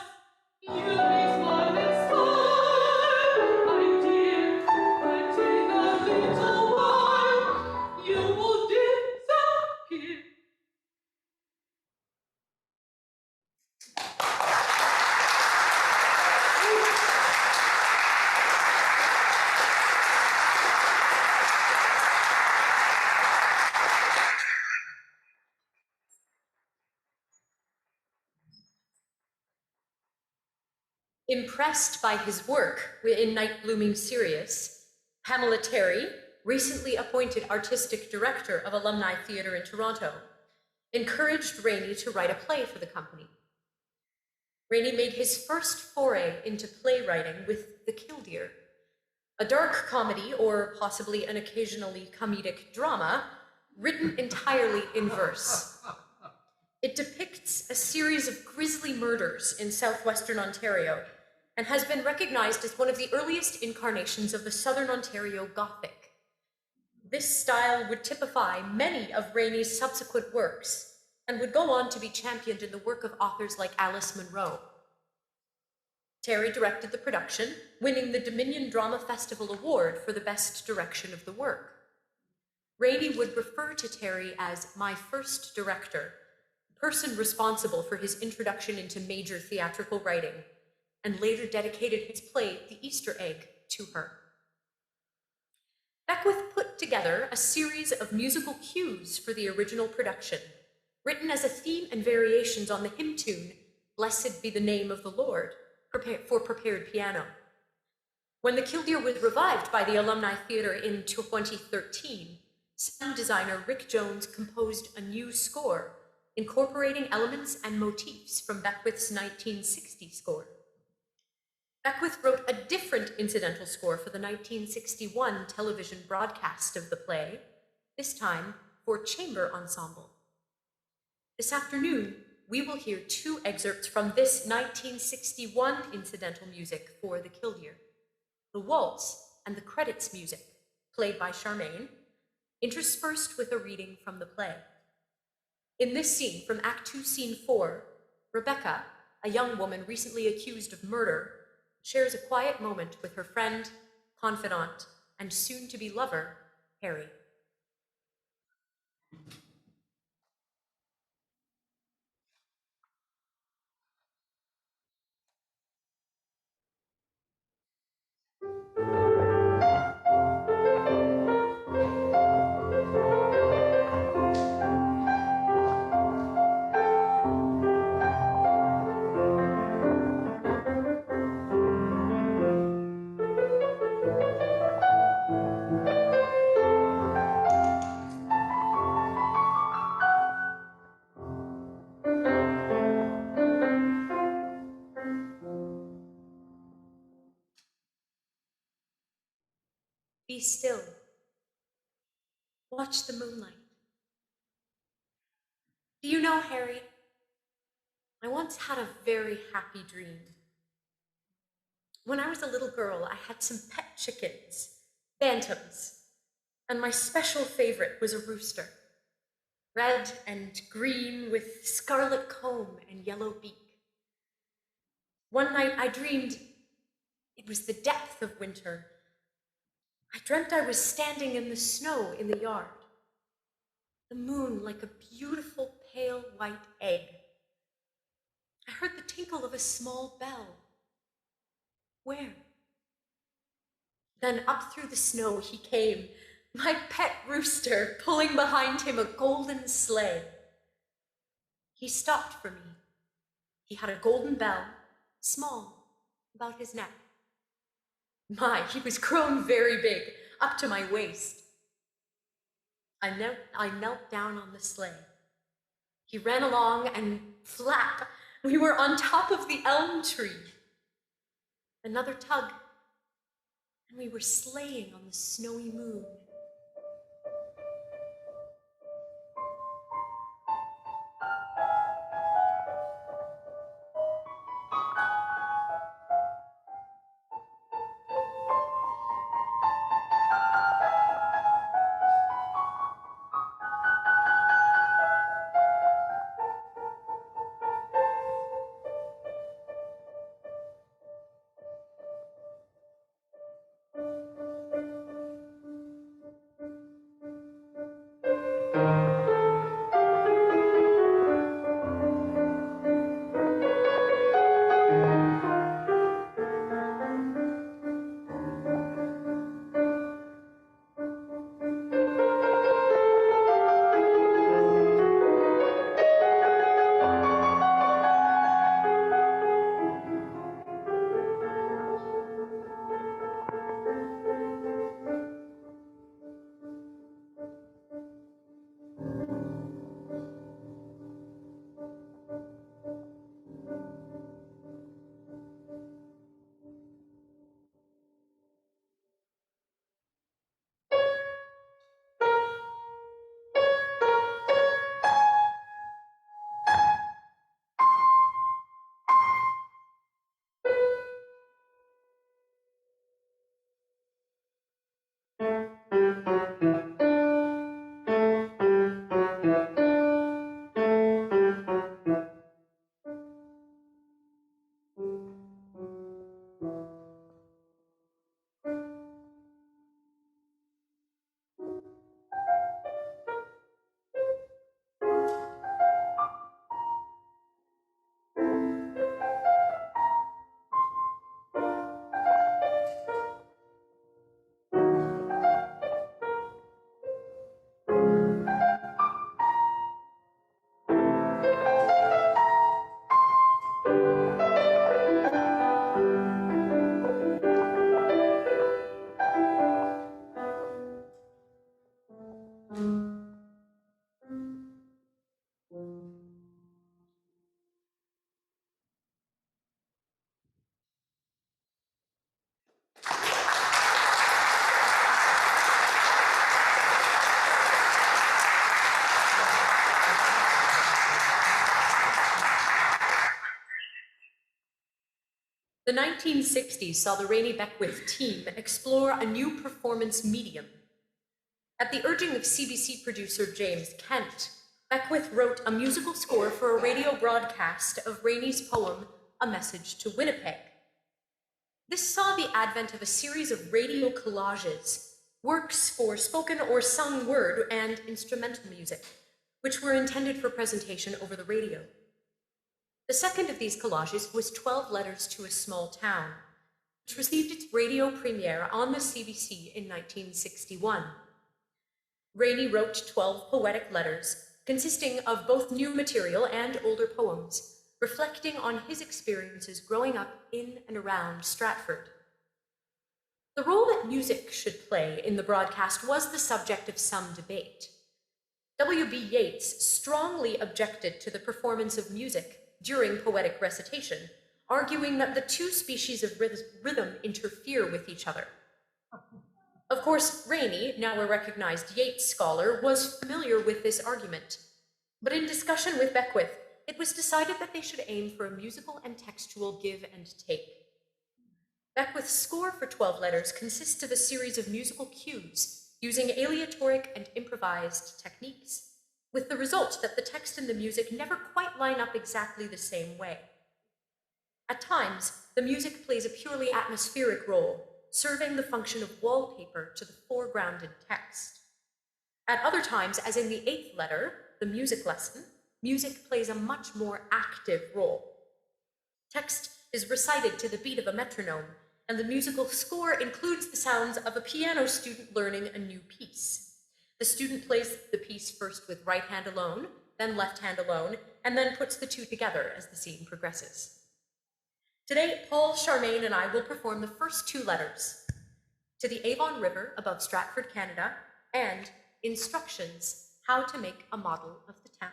you may smile and smile, my dear, but in a little while you will disappear. Impressed by his work in Night Blooming Sirius, Pamela Terry, recently appointed artistic director of Alumni Theatre in Toronto, encouraged Reaney to write a play for the company. Reaney made his first foray into playwriting with The Killdeer, a dark comedy, or possibly an occasionally comedic drama, written entirely in verse. It depicts a series of grisly murders in southwestern Ontario and has been recognized as one of the earliest incarnations of the Southern Ontario Gothic. This style would typify many of Reaney's subsequent works and would go on to be championed in the work of authors like Alice Munro. Terry directed the production, winning the Dominion Drama Festival Award for the best direction of the work. Reaney would refer to Terry as my first director, the person responsible for his introduction into major theatrical writing, and later dedicated his play, The Easter Egg, to her. Beckwith put together a series of musical cues for the original production, written as a theme and variations on the hymn tune, Blessed Be the Name of the Lord, for prepared piano. When the Killdeer was revived by the Alumni Theatre in 2013, sound designer Rick Jones composed a new score, incorporating elements and motifs from Beckwith's 1960 score. Beckwith wrote a different incidental score for the 1961 television broadcast of the play, this time for chamber ensemble. This afternoon, we will hear two excerpts from this 1961 incidental music for the Killdeer, the waltz and the credits music, played by Charmaine, interspersed with a reading from the play. In this scene from Act 2, Scene 4, Rebecca, a young woman recently accused of murder, shares a quiet moment with her friend, confidant, and soon-to-be lover, Harry. Be still. Watch the moonlight. Do you know, Harry, I once had a very happy dream. When I was a little girl, I had some pet chickens, bantams, and my special favorite was a rooster, red and green with scarlet comb and yellow beak. One night I dreamed it was the depth of winter. I dreamt I was standing in the snow in the yard, the moon like a beautiful pale white egg. I heard the tinkle of a small bell. Where? Then up through the snow he came, my pet rooster, pulling behind him a golden sleigh. He stopped for me. He had a golden bell, small, about his neck. My, he was grown very big, up to my waist. I knelt down on the sleigh. He ran along and flap, we were on top of the elm tree. Another tug, and we were sleighing on the snowy moon. The 1960s saw the Reaney Beckwith team explore a new performance medium. At the urging of CBC producer James Kent, Beckwith wrote a musical score for a radio broadcast of Reaney's poem, A Message to Winnipeg. This saw the advent of a series of radio collages, works for spoken or sung word and instrumental music, which were intended for presentation over the radio. The second of these collages was 12 Letters to a Small Town, which received its radio premiere on the CBC in 1961. Reaney wrote 12 poetic letters, consisting of both new material and older poems, reflecting on his experiences growing up in and around Stratford. The role that music should play in the broadcast was the subject of some debate. W.B. Yeats strongly objected to the performance of music during poetic recitation, arguing that the two species of rhythm interfere with each other. Of course, Reaney, now a recognized Yeats scholar, was familiar with this argument, but in discussion with Beckwith, it was decided that they should aim for a musical and textual give and take. Beckwith's score for 12 Letters consists of a series of musical cues using aleatoric and improvised techniques, with the result that the text and the music never quite line up exactly the same way. At times, the music plays a purely atmospheric role, serving the function of wallpaper to the foregrounded text. At other times, as in the 8th letter, the music lesson, music plays a much more active role. Text is recited to the beat of a metronome, and the musical score includes the sounds of a piano student learning a new piece. The student plays the piece first with right hand alone, then left hand alone, and then puts the two together as the scene progresses. Today, Paul, Charmaine, and I will perform the first 2 letters, To the Avon River above Stratford, Canada, and Instructions, How to Make a Model of the Town.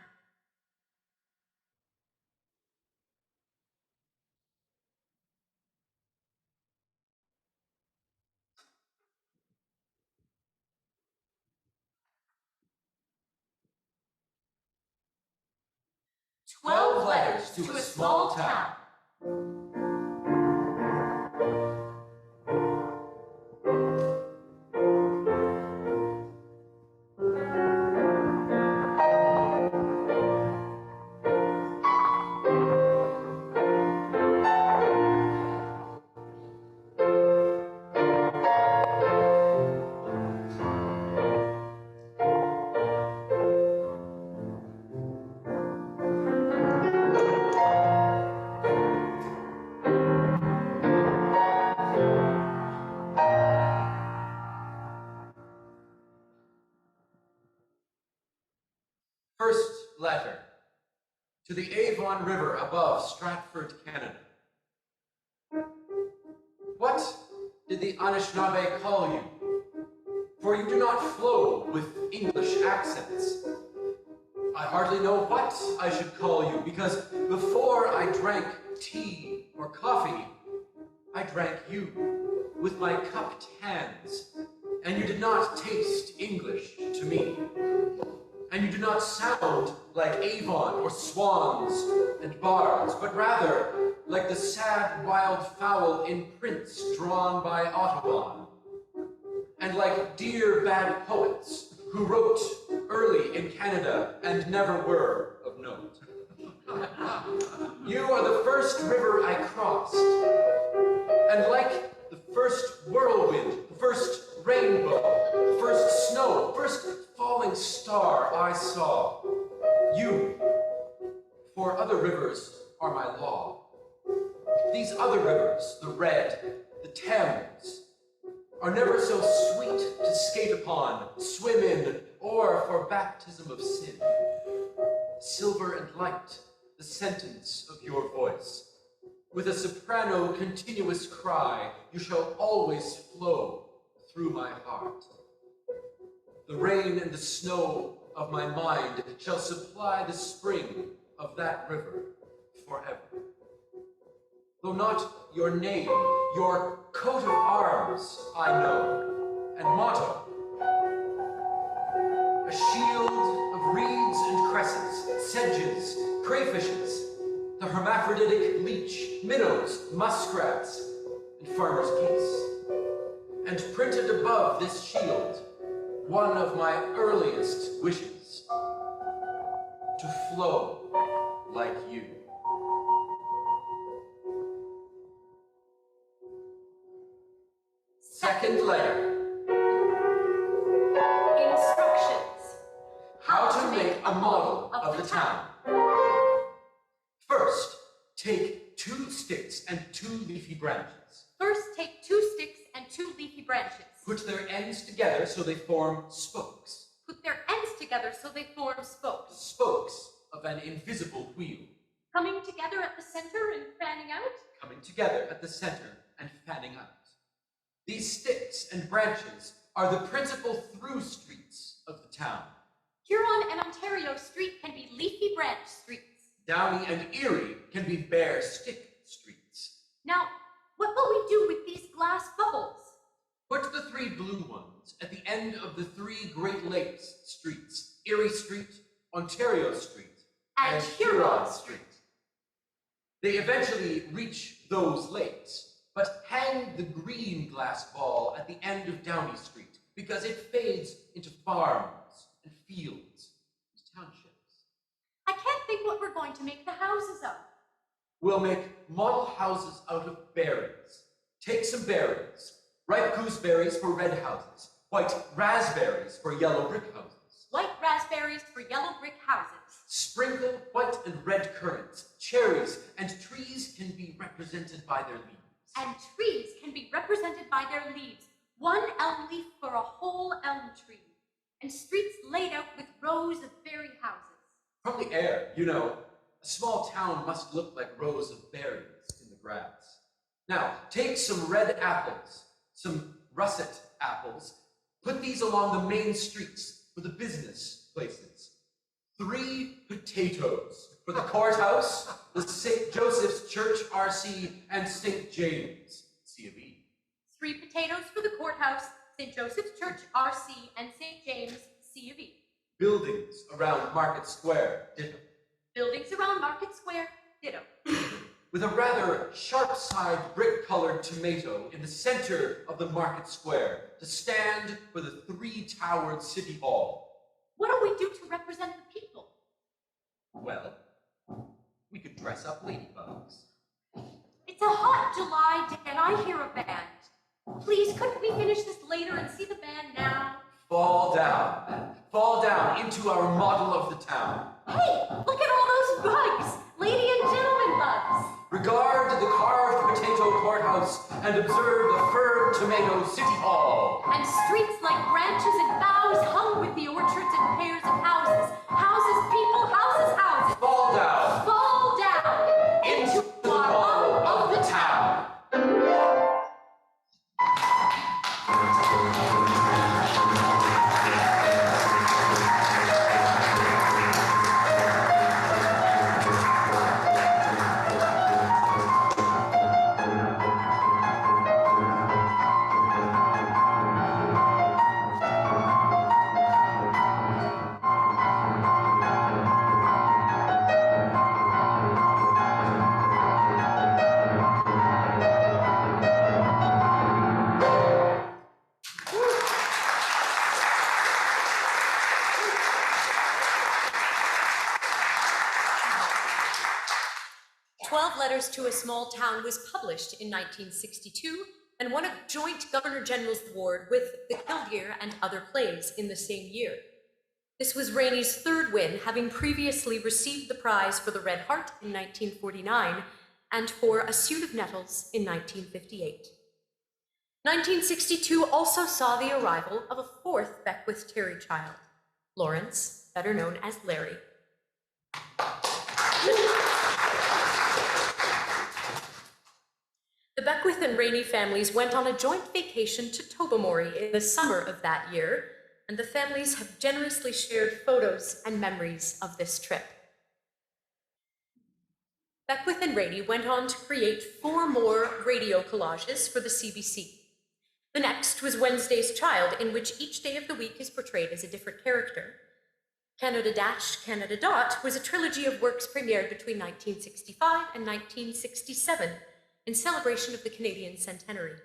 "12 letters to a small town. First letter. To the Avon River above Stratford, Canada. What did the Anishinaabe call you? For you do not flow with English accents. I hardly know what I should call you, because before I drank tea or coffee, I drank you with my cupped hands, and you did not taste English to me. And you do not sound like Avon or swans and bards, but rather like the sad wild fowl in prints drawn by Audubon, and like dear bad poets who wrote early in Canada and never were of note. You are the first river I crossed, and like the first whirlwind, the first rainbow, the first snow, first falling star I saw, you, for other rivers are my law. These other rivers, the Red, the Thames, are never so sweet to skate upon, swim in, or for baptism of sin. Silver and light, the sentence of your voice. With a soprano continuous cry, you shall always flow through my heart. The rain and the snow of my mind shall supply the spring of that river forever. Though not your name, your coat of arms I know, and motto, a shield of reeds and cresses, sedges, crayfishes, the hermaphroditic leech, minnows, muskrats, and farmer's geese. And printed above this shield, one of my earliest wishes, to flow like you. Second letter. Instructions. How to make a model of the town. First, take 2 sticks and 2 leafy branches. First, take 2 sticks and 2 leafy branches. Put their ends together so they form spokes. Put their ends together so they form spokes. Spokes of an invisible wheel. Coming together at the center and fanning out. Coming together at the center and fanning out. These sticks and branches are the principal through streets of the town. Huron and Ontario Street can be leafy branch streets. Downey and Erie can be bare stick streets. Now, what will we do with these glass bubbles? Put the 3 blue ones at the end of the 3 Great Lakes streets, Erie Street, Ontario Street, And Huron Street. They eventually reach those lakes, but hang the green glass ball at the end of Downey Street because it fades into farms and fields and townships. I can't think what we're going to make the houses of. We'll make model houses out of berries. Take some berries. Ripe gooseberries for red houses. White raspberries for yellow brick houses. White raspberries for yellow brick houses. Sprinkle white and red currants. Cherries and trees can be represented by their leaves. And trees can be represented by their leaves. 1 elm leaf for a whole elm tree. And streets laid out with rows of berry houses. From the air, you know, a small town must look like rows of berries in the grass. Now, take some red apples, some russet apples, put these along the main streets for the business places. 3 potatoes for the courthouse, the St. Joseph's Church RC, and St. James C of E. 3 potatoes for the courthouse, St. Joseph's Church RC, and St. James C of E. Buildings around Market Square, ditto. Buildings around Market Square, ditto. With a rather sharp-side brick-colored tomato in the center of the Market Square to stand for the 3-towered City Hall. What do we do to represent the people? Well, we could dress up ladybugs. It's a hot July day and I hear a band. Please, couldn't we finish this later and see the band now? Fall down into our model of the town. Hey, look at all those bugs! Lady and gentleman bugs! Regard the carved potato courthouse and observe the firm tomato City Hall. And streets like branches and boughs hung with the orchards and pairs of houses. Houses, people, houses, houses. Fall down Into the model of the town. 12 Letters to a Small Town was published in 1962 and won a joint Governor General's Award with The Killdeer and Other Plays in the same year. This was Reaney's 3rd win, having previously received the prize for The Red Heart in 1949 and for A Suit of Nettles in 1958. 1962 also saw the arrival of a 4th Beckwith Terry child, Lawrence, better known as Larry. The Beckwith and Reaney families went on a joint vacation to Tobermory in the summer of that year, and the families have generously shared photos and memories of this trip. Beckwith and Reaney went on to create 4 more radio collages for the CBC. The next was Wednesday's Child, in which each day of the week is portrayed as a different character. Canada Canada was a trilogy of works premiered between 1965 and 1967 in celebration of the Canadian centenary.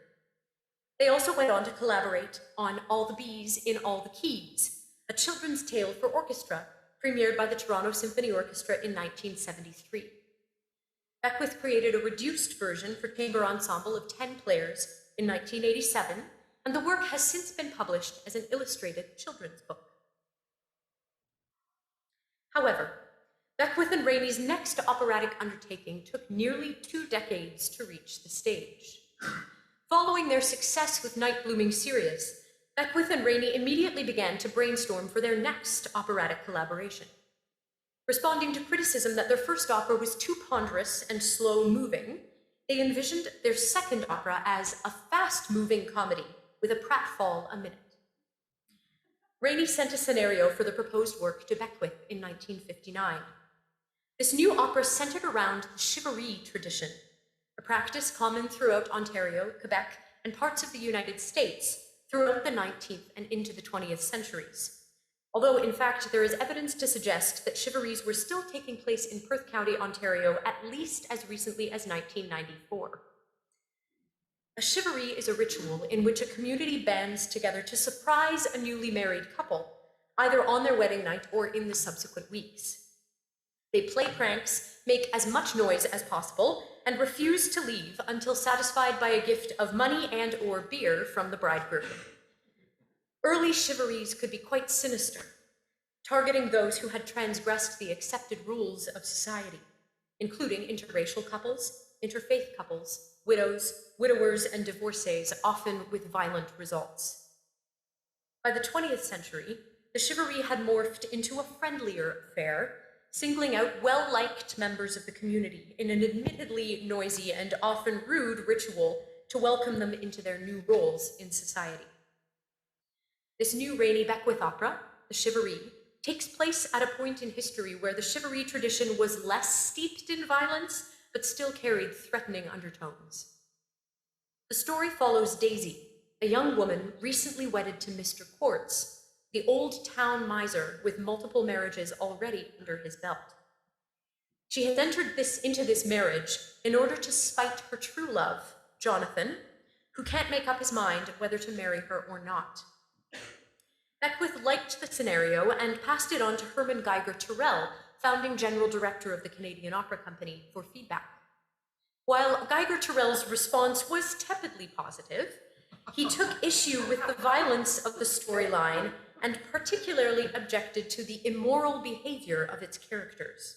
They also went on to collaborate on All the Bees in All the Keys, a children's tale for orchestra premiered by the Toronto Symphony Orchestra in 1973. Beckwith created a reduced version for chamber ensemble of 10 players in 1987, and the work has since been published as an illustrated children's book. However, Beckwith and Reaney's next operatic undertaking took nearly 2 decades to reach the stage. Following their success with Night Blooming Sirius, Beckwith and Reaney immediately began to brainstorm for their next operatic collaboration. Responding to criticism that their first opera was too ponderous and slow-moving, they envisioned their second opera as a fast-moving comedy with a pratfall a minute. Reaney sent a scenario for the proposed work to Beckwith in 1959. This new opera centered around the chivalry tradition, a practice common throughout Ontario, Quebec, and parts of the United States throughout the 19th and into the 20th centuries. Although, in fact, there is evidence to suggest that chivalries were still taking place in Perth County, Ontario, at least as recently as 1994. A chivalry is a ritual in which a community bands together to surprise a newly married couple, either on their wedding night or in the subsequent weeks. They play pranks, make as much noise as possible, and refuse to leave until satisfied by a gift of money and/or beer from the bridegroom. Early chivalries could be quite sinister, targeting those who had transgressed the accepted rules of society, including interracial couples, interfaith couples, widows, widowers, and divorcees, often with violent results. By the 20th century, the chivalry had morphed into a friendlier affair, singling out well-liked members of the community in an admittedly noisy and often rude ritual to welcome them into their new roles in society. This new Reaney Beckwith opera, The Chivalry, takes place at a point in history where the chivalry tradition was less steeped in violence, but still carried threatening undertones. The story follows Daisy, a young woman recently wedded to Mr. Quartz, the old town miser with multiple marriages already under his belt. She has entered into this marriage in order to spite her true love, Jonathan, who can't make up his mind whether to marry her or not. Beckwith liked the scenario and passed it on to Herman Geiger Terrell, founding general director of the Canadian Opera Company, for feedback. While Geiger Terrell's response was tepidly positive, he took issue with the violence of the storyline and particularly objected to the immoral behavior of its characters.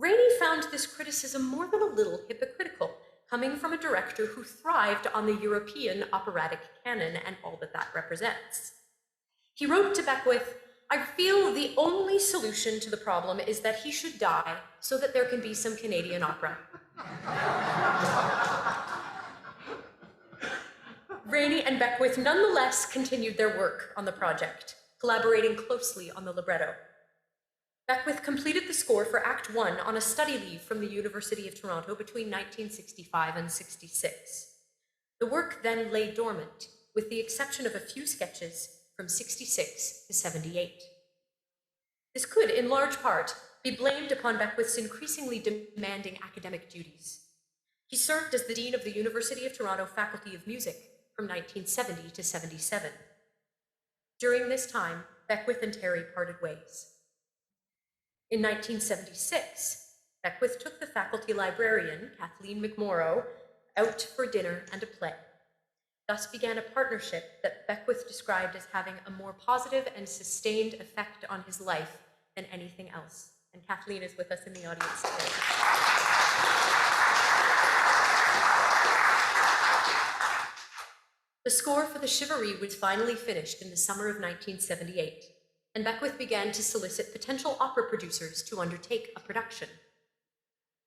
Reaney found this criticism more than a little hypocritical, coming from a director who thrived on the European operatic canon and all that that represents. He wrote to Beckwith, "I feel the only solution to the problem is that he should die so that there can be some Canadian opera." Reaney and Beckwith nonetheless continued their work on the project, collaborating closely on the libretto. Beckwith completed the score for Act 1 on a study leave from the University of Toronto between 1965 and 66. The work then lay dormant, with the exception of a few sketches from 66 to 78. This could, in large part, be blamed upon Beckwith's increasingly demanding academic duties. He served as the Dean of the University of Toronto Faculty of Music from 1970 to 77. During this time, Beckwith and Terry parted ways. In 1976, Beckwith took the faculty librarian, Kathleen McMorrow, out for dinner and a play. Thus began a partnership that Beckwith described as having a more positive and sustained effect on his life than anything else. And Kathleen is with us in the audience today. The score for The Chivalry was finally finished in the summer of 1978, and Beckwith began to solicit potential opera producers to undertake a production.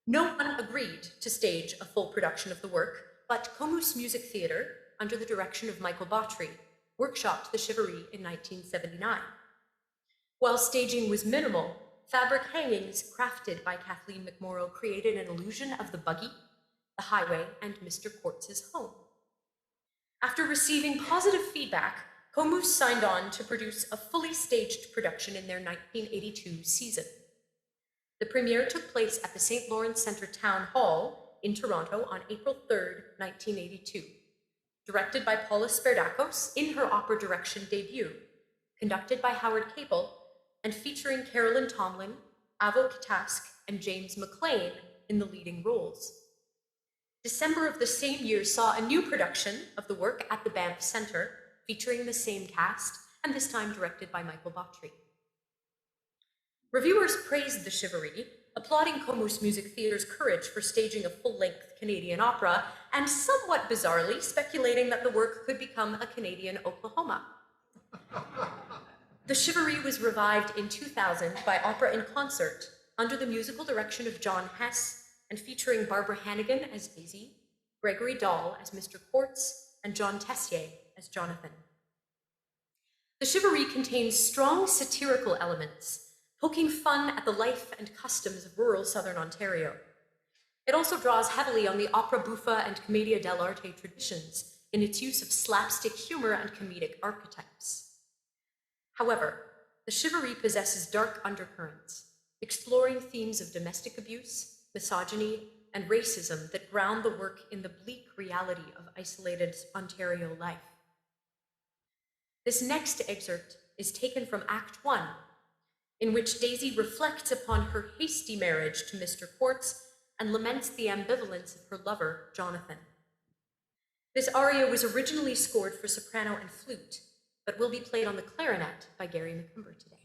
No one agreed to stage a full production of the work, but Comus Music Theatre, under the direction of Michael Botry, workshopped The Chivalry in 1979. While staging was minimal, fabric hangings crafted by Kathleen McMorrow created an illusion of the buggy, the highway, and Mr. Quartz's home. After receiving positive feedback, Comus signed on to produce a fully staged production in their 1982 season. The premiere took place at the St. Lawrence Centre Town Hall in Toronto on April 3rd, 1982, directed by Paula Sperdakos in her opera direction debut, conducted by Howard Cable, and featuring Carolyn Tomlin, Avo Katask, and James McLean in the leading roles. December of the same year saw a new production of the work at the Banff Centre, featuring the same cast, and this time directed by Michael Botry. Reviewers praised the Chivalry, applauding Comus Music Theatre's courage for staging a full-length Canadian opera, and somewhat bizarrely speculating that the work could become a Canadian Oklahoma. The Chivalry was revived in 2000 by Opera in Concert, under the musical direction of John Hess, and featuring Barbara Hannigan as Daisy, Gregory Dahl as Mr. Quartz, and John Tessier as Jonathan. The Chivalry contains strong satirical elements, poking fun at the life and customs of rural southern Ontario. It also draws heavily on the opera buffa and commedia dell'arte traditions in its use of slapstick humor and comedic archetypes. However, the Chivalry possesses dark undercurrents, exploring themes of domestic abuse, misogyny, and racism that ground the work in the bleak reality of isolated Ontario life. This next excerpt is taken from Act 1, in which Daisy reflects upon her hasty marriage to Mr. Quartz and laments the ambivalence of her lover, Jonathan. This aria was originally scored for soprano and flute, but will be played on the clarinet by Gary McCumber today.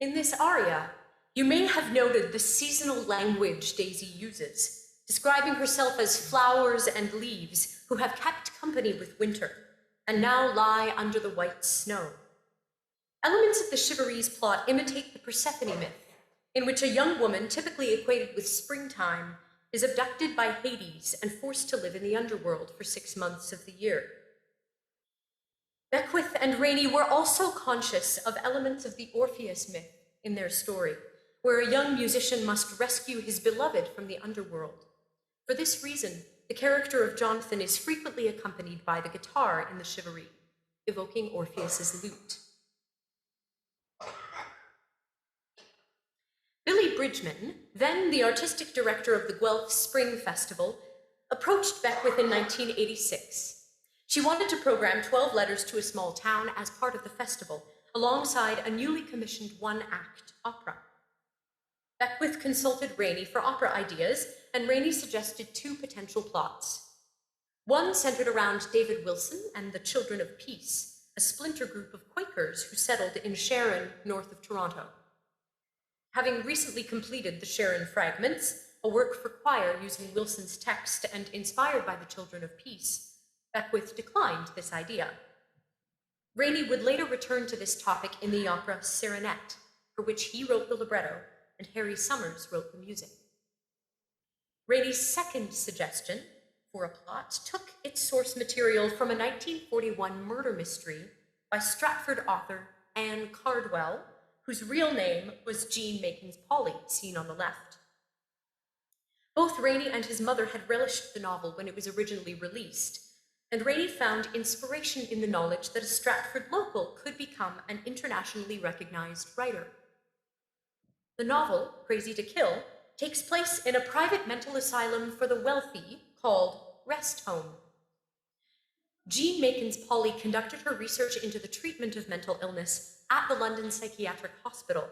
In this aria, you may have noted the seasonal language Daisy uses, describing herself as flowers and leaves who have kept company with winter and now lie under the white snow. Elements of the Chivalry's plot imitate the Persephone myth, in which a young woman, typically equated with springtime, is abducted by Hades and forced to live in the underworld for 6 months of the year. Beckwith and Reaney were also conscious of elements of the Orpheus myth in their story, where a young musician must rescue his beloved from the underworld. For this reason, the character of Jonathan is frequently accompanied by the guitar in the Chivalry, evoking Orpheus's lute. Billy Bridgman, then the artistic director of the Guelph Spring Festival, approached Beckwith in 1986. She wanted to program 12 Letters to a Small Town as part of the festival, alongside a newly commissioned one-act opera. Beckwith consulted Reaney for opera ideas, and Reaney suggested 2 potential plots. One centered around David Wilson and the Children of Peace, a splinter group of Quakers who settled in Sharon, north of Toronto. Having recently completed the Sharon Fragments, a work for choir using Wilson's text and inspired by the Children of Peace, Beckwith declined this idea. Reaney would later return to this topic in the opera Serenette, for which he wrote the libretto and Harry Summers wrote the music. Reaney's second suggestion for a plot took its source material from a 1941 murder mystery by Stratford author Anne Cardwell, whose real name was Jean Makin's Polly, seen on the left. Both Reaney and his mother had relished the novel when it was originally released, and Reaney found inspiration in the knowledge that a Stratford local could become an internationally recognized writer. The novel, Crazy to Kill, takes place in a private mental asylum for the wealthy called Rest Home. Jean Makin's Polly conducted her research into the treatment of mental illness at the London Psychiatric Hospital,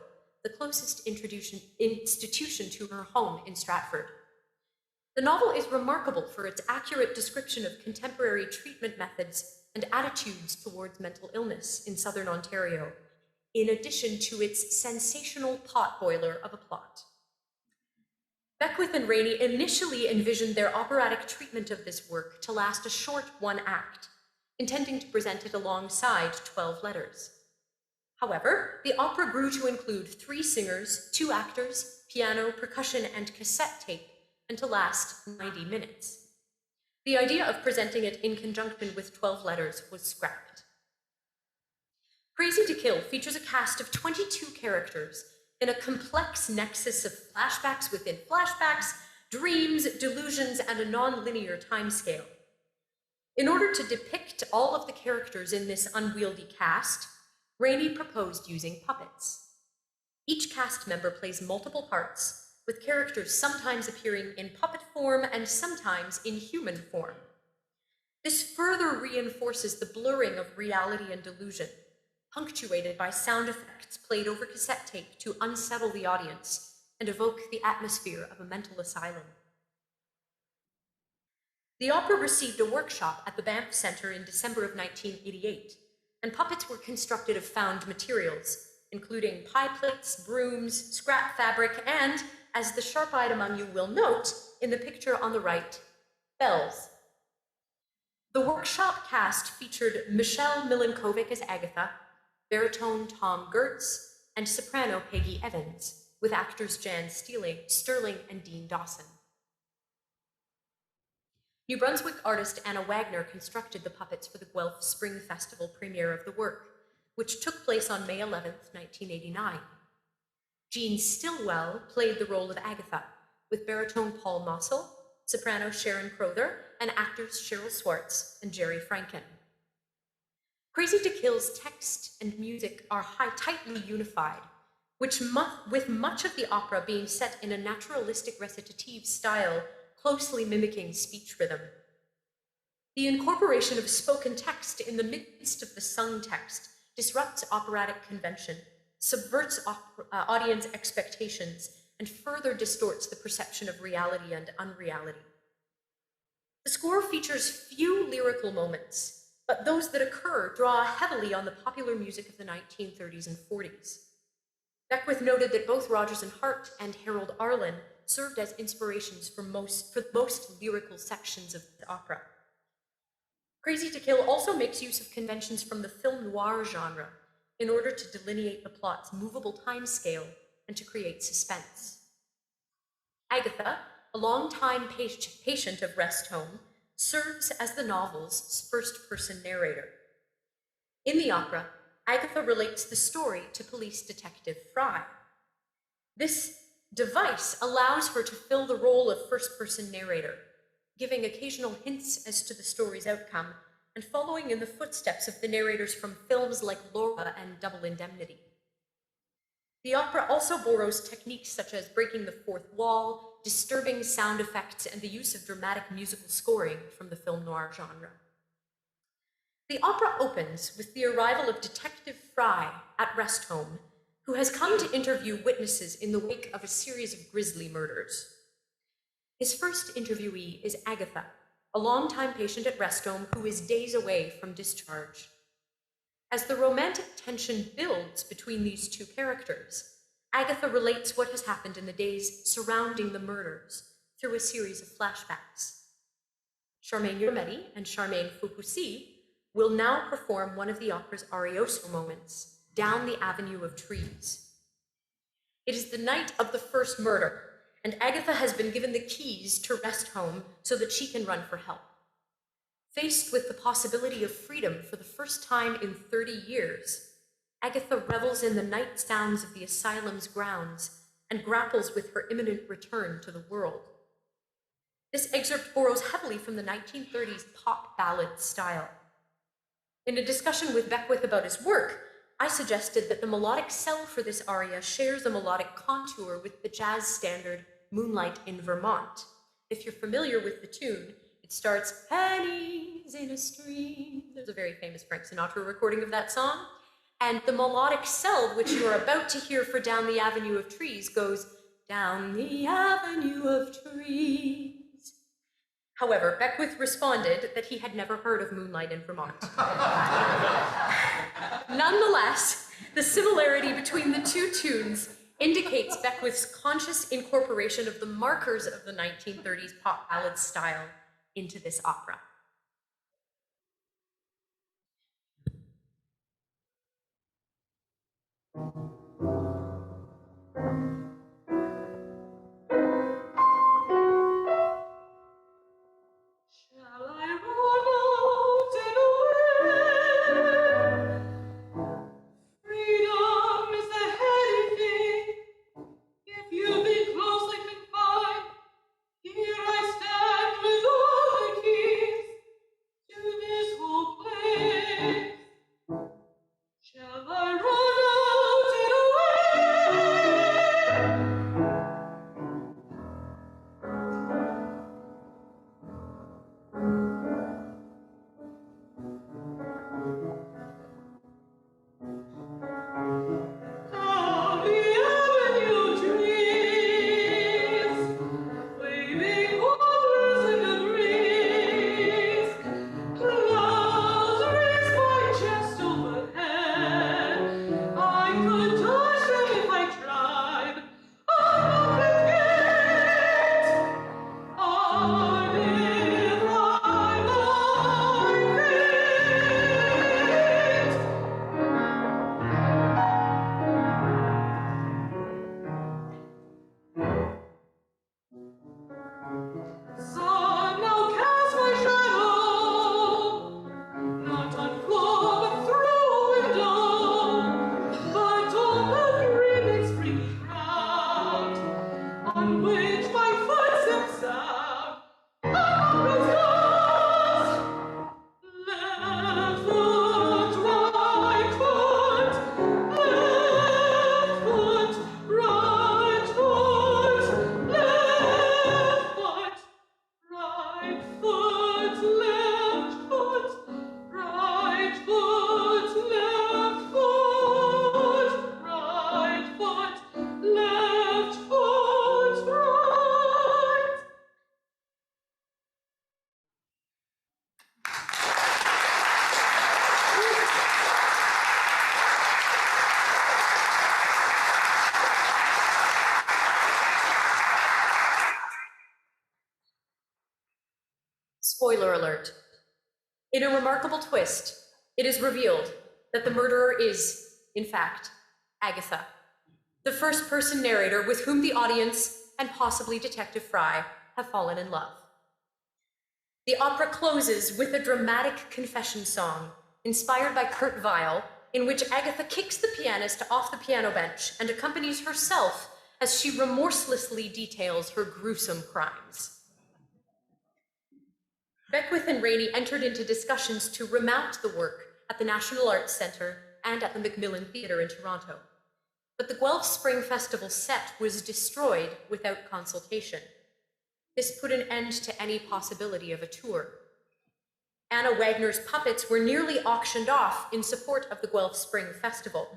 the closest institution to her home in Stratford. The novel is remarkable for its accurate description of contemporary treatment methods and attitudes towards mental illness in southern Ontario, in addition to its sensational potboiler of a plot. Beckwith and Reaney initially envisioned their operatic treatment of this work to last a short one act, intending to present it alongside 12 Letters. However, the opera grew to include 3 singers, 2 actors, piano, percussion, and cassette tape, and to last 90 minutes. The idea of presenting it in conjunction with 12 Letters was scrapped. Crazy to Kill features a cast of 22 characters in a complex nexus of flashbacks within flashbacks, dreams, delusions, and a non-linear timescale. In order to depict all of the characters in this unwieldy cast, Reaney proposed using puppets. Each cast member plays multiple parts, with characters sometimes appearing in puppet form and sometimes in human form. This further reinforces the blurring of reality and delusion, punctuated by sound effects played over cassette tape to unsettle the audience and evoke the atmosphere of a mental asylum. The opera received a workshop at the Banff Centre in December of 1988, and puppets were constructed of found materials, including pie plates, brooms, scrap fabric, and, as the sharp-eyed among you will note, in the picture on the right, bells. The workshop cast featured Michelle Milankovic as Agatha, baritone Tom Gertz, and soprano Peggy Evans, with actors Jan Sterling and Dean Dawson. New Brunswick artist Anna Wagner constructed the puppets for the Guelph Spring Festival premiere of the work, which took place on May 11, 1989. Jean Stillwell played the role of Agatha, with baritone Paul Mossel, soprano Sharon Crowther, and actors Cheryl Swartz and Jerry Franken. Crazy to Kill's text and music are tightly unified, with much of the opera being set in a naturalistic recitative style closely mimicking speech rhythm. The incorporation of spoken text in the midst of the sung text disrupts operatic convention, subverts audience expectations, and further distorts the perception of reality and unreality. The score features few lyrical moments, but those that occur draw heavily on the popular music of the 1930s and 40s. Beckwith noted that both Rodgers and Hart and Harold Arlen served as inspirations for the most lyrical sections of the opera. Crazy to Kill also makes use of conventions from the film noir genre in order to delineate the plot's movable time scale and to create suspense. Agatha, a longtime patient of Rest Home, serves as the novel's first-person narrator. In the opera, Agatha relates the story to police detective Fry. This device allows her to fill the role of first-person narrator, giving occasional hints as to the story's outcome and following in the footsteps of the narrators from films like Laura and Double Indemnity. The opera also borrows techniques such as breaking the fourth wall, disturbing sound effects, and the use of dramatic musical scoring from the film noir genre. The opera opens with the arrival of Detective Fry at Rest Home, who has come to interview witnesses in the wake of a series of grisly murders. His first interviewee is Agatha, a longtime patient at Rest Home who is days away from discharge. As the romantic tension builds between these two characters, Agatha relates what has happened in the days surrounding the murders through a series of flashbacks. Charmaine Yermeti and Charmaine Fukusi will now perform one of the opera's arioso moments, Down the Avenue of Trees. It is the night of the first murder, and Agatha has been given the keys to Rest Home so that she can run for help. Faced with the possibility of freedom for the first time in 30 years, Agatha revels in the night sounds of the asylum's grounds and grapples with her imminent return to the world. This excerpt borrows heavily from the 1930s pop ballad style. In a discussion with Beckwith about his work, I suggested that the melodic cell for this aria shares a melodic contour with the jazz standard Moonlight in Vermont. If you're familiar with the tune, it starts, pennies in a stream. There's a very famous Frank Sinatra recording of that song. And the melodic cell, which you're about to hear for Down the Avenue of Trees, goes, down the avenue of trees. However, Beckwith responded that he had never heard of Moonlight in Vermont. Nonetheless, the similarity between the two tunes indicates Beckwith's conscious incorporation of the markers of the 1930s pop ballad style into this opera. Shall I run out and away? Freedom is the heady thing. If you be closely confined, here I stand with all the keys to this whole place. Shall I run out and away? In a remarkable twist, it is revealed that the murderer is, in fact, Agatha, the first-person narrator with whom the audience, and possibly Detective Fry, have fallen in love. The opera closes with a dramatic confession song inspired by Kurt Weill, in which Agatha kicks the pianist off the piano bench and accompanies herself as she remorselessly details her gruesome crimes. Beckwith and Reaney entered into discussions to remount the work at the National Arts Centre and at the Macmillan Theatre in Toronto. But the Guelph Spring Festival set was destroyed without consultation. This put an end to any possibility of a tour. Anna Wagner's puppets were nearly auctioned off in support of the Guelph Spring Festival.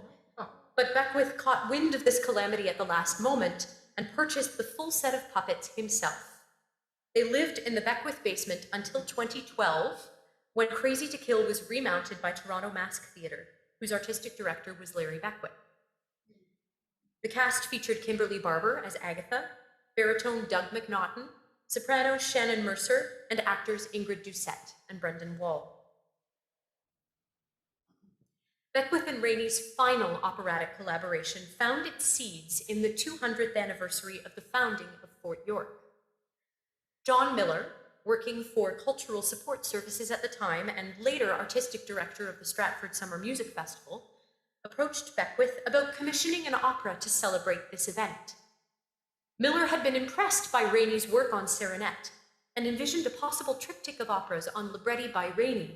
But Beckwith caught wind of this calamity at the last moment and purchased the full set of puppets himself. They lived in the Beckwith basement until 2012, when Crazy to Kill was remounted by Toronto Mask Theatre, whose artistic director was Larry Beckwith. The cast featured Kimberly Barber as Agatha, baritone Doug McNaughton, soprano Shannon Mercer, and actors Ingrid Doucette and Brendan Wall. Beckwith and Reaney's final operatic collaboration found its seeds in the 200th anniversary of the founding of Fort York. John Miller, working for Cultural Support Services at the time and later artistic director of the Stratford Summer Music Festival, approached Beckwith about commissioning an opera to celebrate this event. Miller had been impressed by Reaney's work on Serenette and envisioned a possible triptych of operas on libretti by Reaney,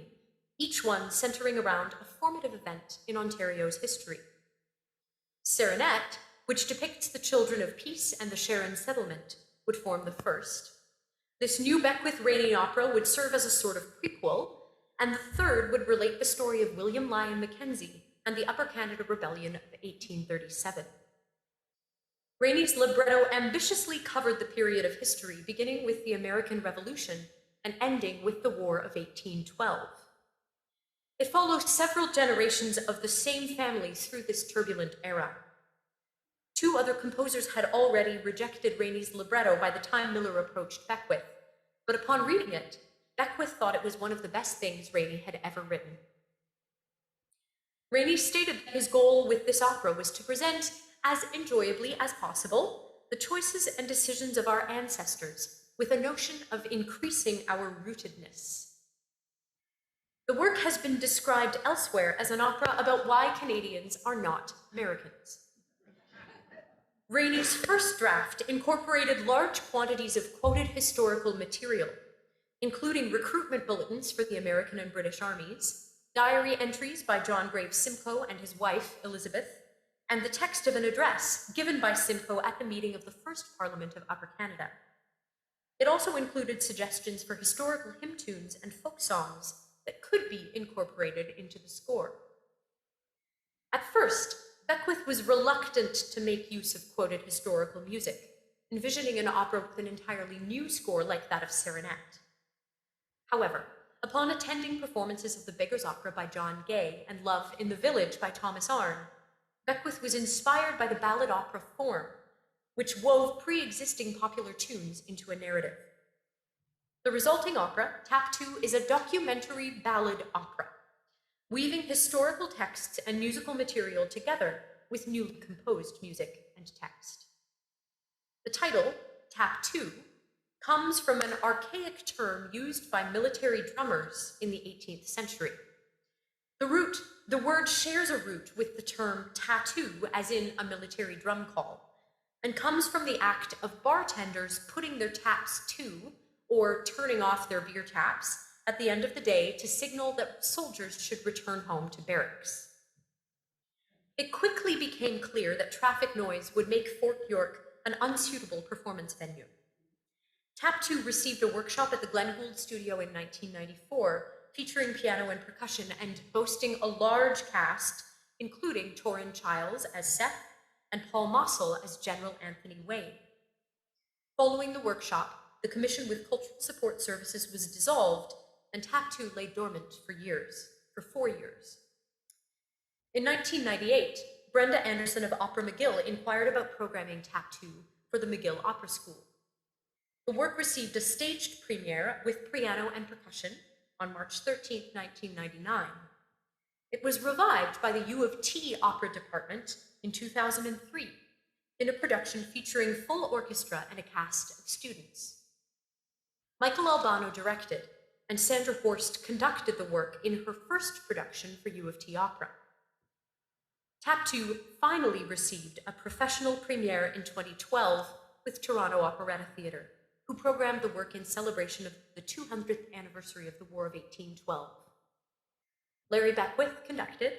each one centering around a formative event in Ontario's history. Serenette, which depicts the children of peace and the Sharon settlement, would form the first. This new Beckwith-Reaney opera would serve as a sort of prequel, and the third would relate the story of William Lyon Mackenzie and the Upper Canada Rebellion of 1837. Reaney's libretto ambitiously covered the period of history, beginning with the American Revolution and ending with the War of 1812. It follows several generations of the same family through this turbulent era. Two other composers had already rejected Reaney's libretto by the time Miller approached Beckwith, but upon reading it, Beckwith thought it was one of the best things Reaney had ever written. Reaney stated that his goal with this opera was to present, as enjoyably as possible, the choices and decisions of our ancestors, with a notion of increasing our rootedness. The work has been described elsewhere as an opera about why Canadians are not Americans. Reaney's first draft incorporated large quantities of quoted historical material, including recruitment bulletins for the American and British armies, diary entries by John Graves Simcoe and his wife, Elizabeth, and the text of an address given by Simcoe at the meeting of the First Parliament of Upper Canada. It also included suggestions for historical hymn tunes and folk songs that could be incorporated into the score. At first, Beckwith was reluctant to make use of quoted historical music, envisioning an opera with an entirely new score like that of Serenette. However, upon attending performances of the Beggar's Opera by John Gay and Love in the Village by Thomas Arne, Beckwith was inspired by the ballad opera form, which wove pre-existing popular tunes into a narrative. The resulting opera, Tap 2, is a documentary ballad opera, weaving historical texts and musical material together with newly composed music and text. The title, Tap 2, comes from an archaic term used by military drummers in the 18th century. The word shares a root with the term tattoo, as in a military drum call, and comes from the act of bartenders putting their taps to, or turning off their beer taps, at the end of the day to signal that soldiers should return home to barracks. It quickly became clear that traffic noise would make Fort York an unsuitable performance venue. Tap 2 received a workshop at the Glenn Gould Studio in 1994, featuring piano and percussion and boasting a large cast, including Torrin Childs as Seth and Paul Mossel as General Anthony Wayne. Following the workshop, the Commission with Cultural Support Services was dissolved, and Tap 2 lay dormant for 4 years. In 1998, Brenda Anderson of Opera McGill inquired about programming Tap 2 for the McGill Opera School. The work received a staged premiere with piano and percussion, on March 13, 1999. It was revived by the U of T Opera Department in 2003 in a production featuring full orchestra and a cast of students. Michael Albano directed, and Sandra Horst conducted the work in her first production for U of T Opera. Tap 2 finally received a professional premiere in 2012 with Toronto Operetta Theatre, who programmed the work in celebration of the 200th anniversary of the War of 1812. Larry Beckwith conducted,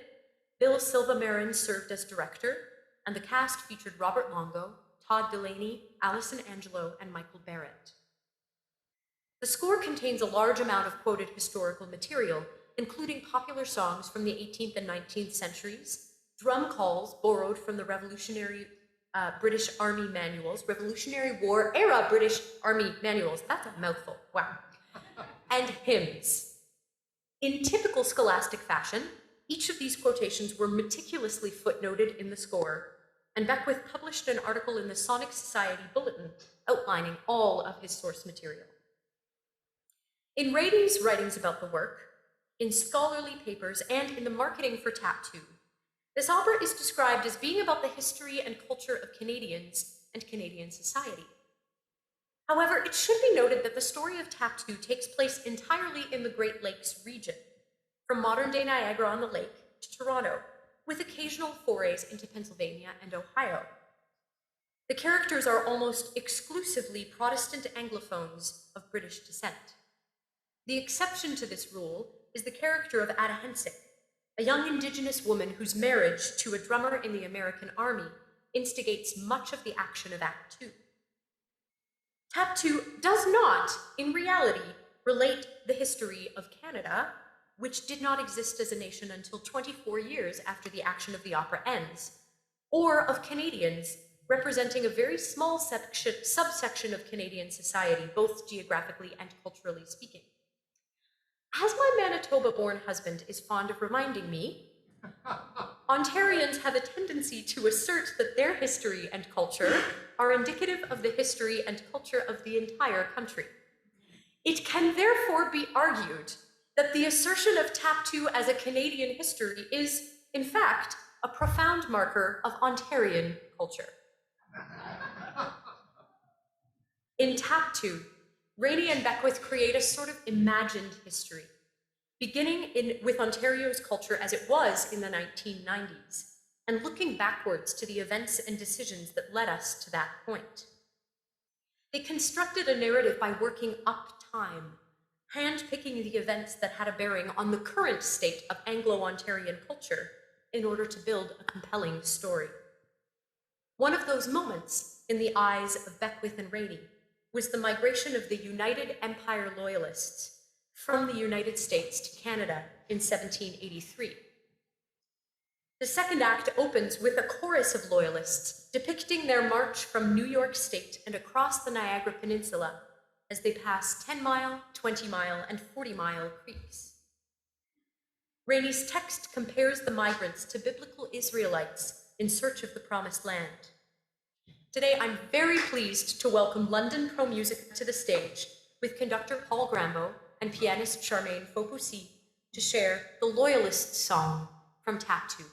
Bill Silva-Marin served as director, and the cast featured Robert Longo, Todd Delaney, Alison Angelo, and Michael Barrett. The score contains a large amount of quoted historical material, including popular songs from the 18th and 19th centuries, drum calls borrowed from the Revolutionary British Army manuals, Revolutionary War era British Army manuals, that's a mouthful, wow, and hymns. In typical scholastic fashion, each of these quotations were meticulously footnoted in the score, and Beckwith published an article in the Sonic Society Bulletin outlining all of his source material. In Reaney's writings about the work, in scholarly papers, and in the marketing for Tap 2, this opera is described as being about the history and culture of Canadians and Canadian society. However, it should be noted that the story of Tap 2 takes place entirely in the Great Lakes region, from modern-day Niagara-on-the-Lake to Toronto, with occasional forays into Pennsylvania and Ohio. The characters are almost exclusively Protestant Anglophones of British descent. The exception to this rule is the character of Ada Hensick, a young Indigenous woman whose marriage to a drummer in the American Army instigates much of the action of Act 2. Tap 2 does not, in reality, relate the history of Canada, which did not exist as a nation until 24 years after the action of the opera ends, or of Canadians, representing a very small subsection of Canadian society, both geographically and culturally speaking. As my Manitoba-born husband is fond of reminding me, Ontarians have a tendency to assert that their history and culture are indicative of the history and culture of the entire country. It can therefore be argued that the assertion of Tap 2 as a Canadian history is, in fact, a profound marker of Ontarian culture. In Tap 2, Reaney and Beckwith create a sort of imagined history, beginning with Ontario's culture as it was in the 1990s, and looking backwards to the events and decisions that led us to that point. They constructed a narrative by working up time, hand-picking the events that had a bearing on the current state of Anglo-Ontarian culture in order to build a compelling story. One of those moments, in the eyes of Beckwith and Reaney, was the migration of the United Empire Loyalists from the United States to Canada in 1783. The second act opens with a chorus of Loyalists depicting their march from New York State and across the Niagara Peninsula as they pass 10-mile, 20-mile, and 40-mile creeks. Reaney's text compares the migrants to biblical Israelites in search of the Promised Land. Today, I'm very pleased to welcome London Pro Musica to the stage with conductor Paul Grambo and pianist Charmaine Faupoussi to share the Loyalist Song from Tap 2.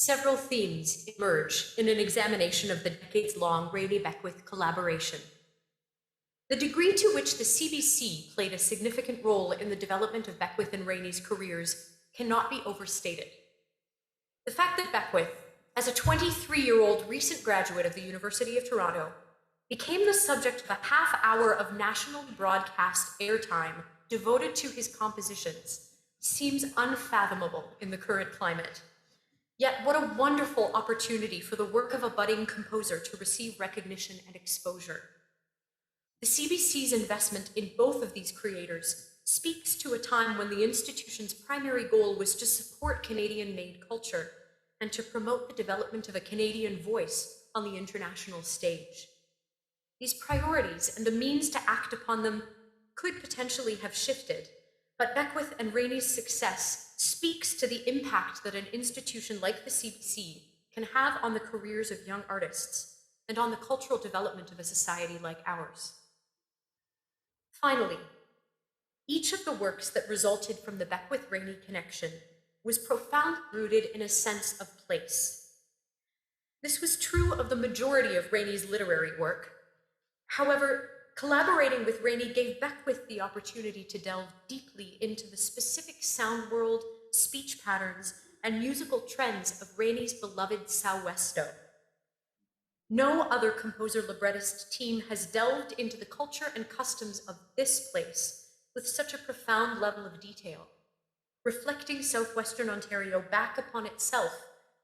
Several themes emerge in an examination of the decades-long Reaney-Beckwith collaboration. The degree to which the CBC played a significant role in the development of Beckwith and Reaney's careers cannot be overstated. The fact that Beckwith, as a 23-year-old recent graduate of the University of Toronto, became the subject of a half-hour of nationally broadcast airtime devoted to his compositions seems unfathomable in the current climate. Yet what a wonderful opportunity for the work of a budding composer to receive recognition and exposure. The CBC's investment in both of these creators speaks to a time when the institution's primary goal was to support Canadian-made culture and to promote the development of a Canadian voice on the international stage. These priorities and the means to act upon them could potentially have shifted, but Beckwith and Reaney's success speaks to the impact that an institution like the CBC can have on the careers of young artists and on the cultural development of a society like ours. Finally, each of the works that resulted from the Beckwith-Reaney connection was profoundly rooted in a sense of place. This was true of the majority of Reaney's literary work. However, Collaborating with Reaney gave Beckwith the opportunity to delve deeply into the specific sound world, speech patterns, and musical trends of Reaney's beloved Southwesto. No other composer-librettist team has delved into the culture and customs of this place with such a profound level of detail, reflecting southwestern Ontario back upon itself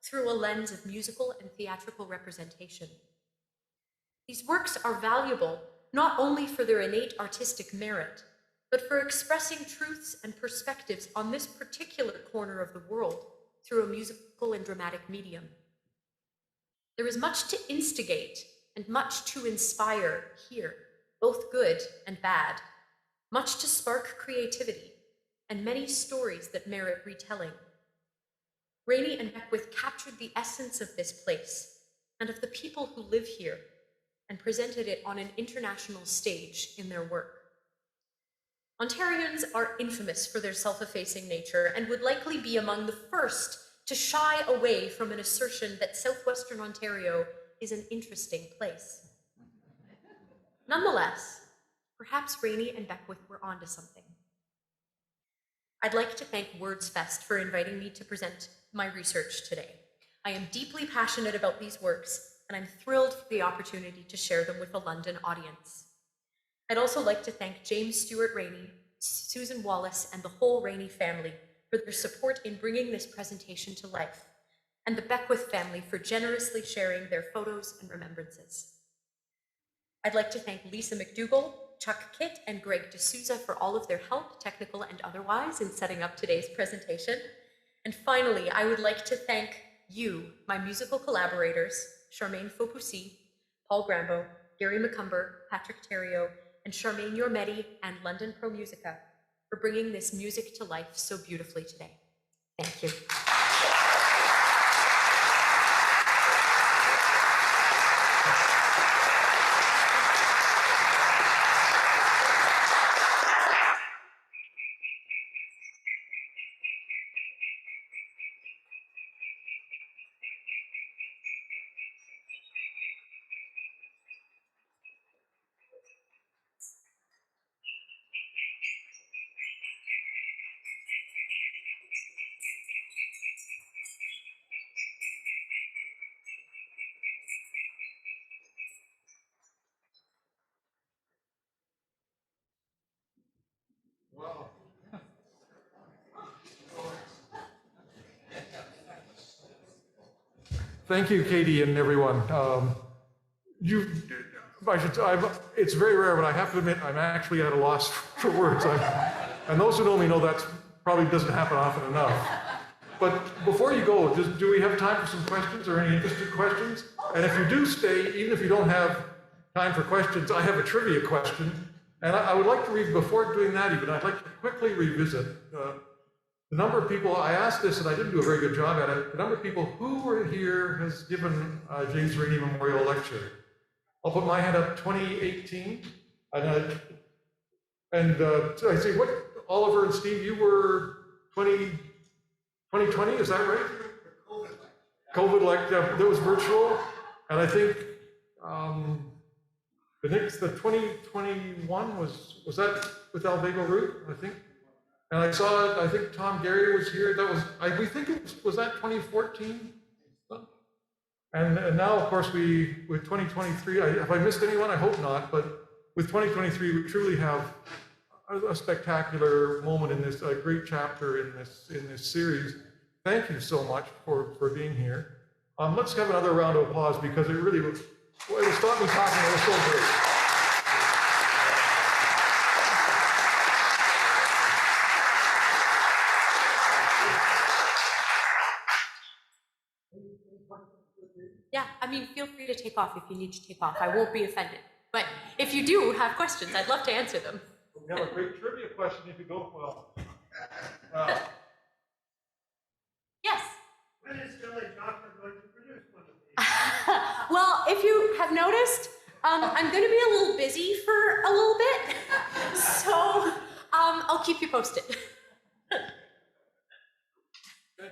through a lens of musical and theatrical representation. These works are valuable not only for their innate artistic merit, but for expressing truths and perspectives on this particular corner of the world through a musical and dramatic medium. There is much to instigate and much to inspire here, both good and bad, much to spark creativity, and many stories that merit retelling. Reaney and Beckwith captured the essence of this place and of the people who live here and presented it on an international stage in their work. Ontarians are infamous for their self-effacing nature and would likely be among the first to shy away from an assertion that southwestern Ontario is an interesting place. Nonetheless, perhaps Reaney and Beckwith were onto something. I'd like to thank WordsFest for inviting me to present my research today. I am deeply passionate about these works, and I'm thrilled for the opportunity to share them with a London audience. I'd also like to thank James Stewart Reaney, Susan Wallace, and the whole Reaney family for their support in bringing this presentation to life, and the Beckwith family for generously sharing their photos and remembrances. I'd like to thank Lisa McDougall, Chuck Kitt, and Greg D'Souza for all of their help, technical and otherwise, in setting up today's presentation. And finally, I would like to thank you, my musical collaborators, Charmaine Faupoussi, Paul Grambo, Gary McCumber, Patrick Theriault, and Charmaine Yormetti and London Pro Musica for bringing this music to life so beautifully today. Thank you. Wow. Thank you, Katie and everyone. It's very rare, but I have to admit I'm actually at a loss for words. And those who know me know that probably doesn't happen often enough. But before you go, do we have time for some questions or any interesting questions? And if you do stay, even if you don't have time for questions, I have a trivia question. And I would like to read, before doing that even, I'd like to quickly revisit the number of people. I asked this and I didn't do a very good job at it. The number of people who were here has given James Reaney Memorial Lecture. I'll put my hand up, 2018. So I say, what, Oliver and Steve, you were 2020, is that right? COVID lecture, that was virtual. And I think the 2021 was that with Alvego Root, I think. And I saw, I think Tom Gary was here. That was, we think it was that 2014? And now, of course, with 2023, have I missed anyone? I hope not, but with 2023, we truly have a spectacular moment in this, a great chapter in this series. Thank you so much for being here. Let's have another round of applause because it really was, well, it stopped me talking, it was so great. Yeah, I mean, feel free to take off if you need to take off. I won't be offended. But if you do have questions, I'd love to answer them. We have a great trivia question if you go well. Yes? When is Billy Johnson going to produce one of these? Well, if you have noticed, I'm going to be a little busy for a little bit. So I'll keep you posted. That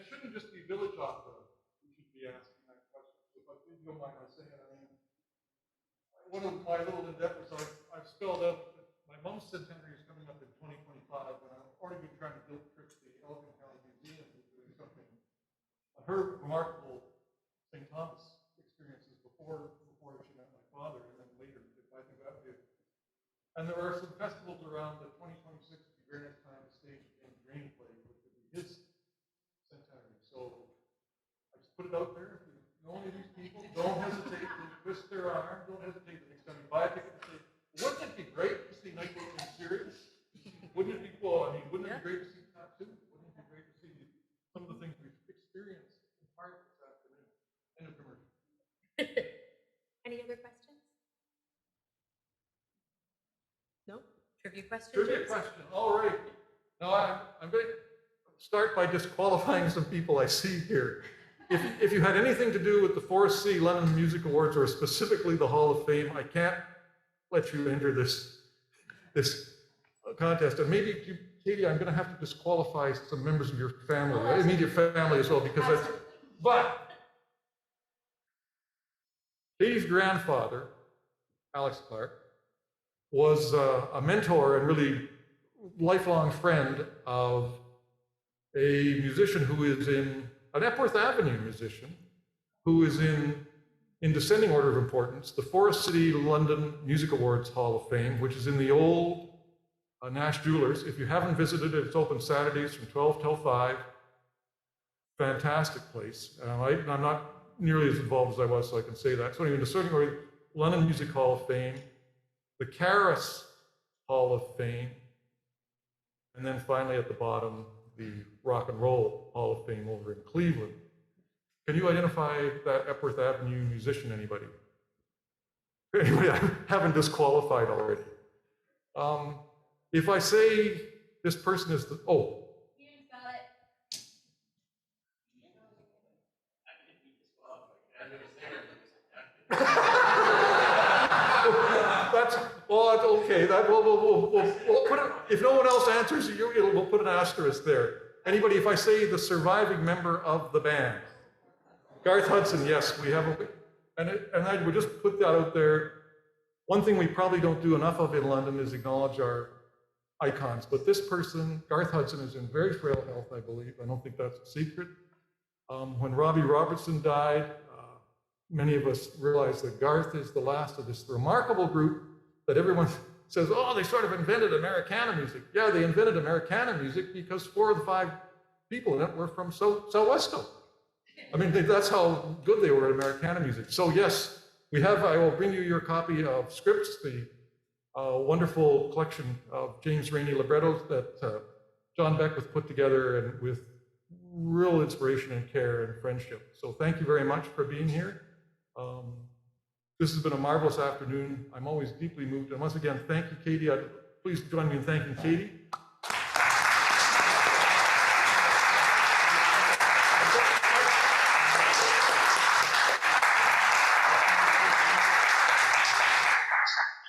shouldn't just be village opera. We should be asking that question. If you don't mind my saying it, I mean, one of my little endeavors, I've spelled morning been trying to guilt trip the Elgin County Museum with doing something on her remarkable St. Thomas experiences before she met my father, and then later, I think that did. And there are some festivals around the 2026 would be very nice time to stage a James Reaney play, which would be his centenary. So I just put it out there. If you know any of these people, don't hesitate to twist their arm. Don't hesitate the next time you buy a ticket to say, wouldn't it be great to see Night in Series? Wouldn't it be cool? I mean, wouldn't it be great to see Tattoo? Wouldn't it be great to see some of the things we've experienced in part this afternoon? End of commercial. Any other questions? No? Trivia question? Trivia question. All right. Now I'm going to start by disqualifying some people I see here. If you had anything to do with the Forest City London Music Awards or specifically the Hall of Fame, I can't let you enter this contest. And maybe, Katie, I'm going to have to disqualify some members of your family, immediate family as well, because that's. But Katie's grandfather, Alex Clark, was a mentor and really lifelong friend of a musician who is an Epworth Avenue musician, who is in descending order of importance, the Forest City London Music Awards Hall of Fame, which is in the old Nash Jewelers. If you haven't visited it, it's open Saturdays from 12 till 5. Fantastic place. I'm not nearly as involved as I was, so I can say that. So anyway, in descending order, London Music Hall of Fame, the Caris Hall of Fame, and then finally at the bottom, the Rock and Roll Hall of Fame over in Cleveland. Can you identify that Epworth Avenue musician, anybody? Anyway, I haven't disqualified already. If I say this person is the, oh. Ian's got it. That's, well, okay, we'll put it, if no one else answers, we'll put an asterisk there. Anybody, if I say the surviving member of the band? Garth Hudson, yes, we have, and I would just put that out there. One thing we probably don't do enough of in London is acknowledge our icons, but this person, Garth Hudson, is in very frail health, I believe. I don't think that's a secret. When Robbie Robertson died, many of us realized that Garth is the last of this remarkable group that everyone says, oh, they sort of invented Americana music. Yeah, they invented Americana music because 4 of the 5 people in it were from Southwesto. I mean, that's how good they were at Americana music. So yes, I will bring you your copy of Scripts, the wonderful collection of James Reaney librettos that John Beckwith put together and with real inspiration and care and friendship. So thank you very much for being here. This has been a marvelous afternoon. I'm always deeply moved. And once again, thank you, Katie. Please join me in thanking Katie.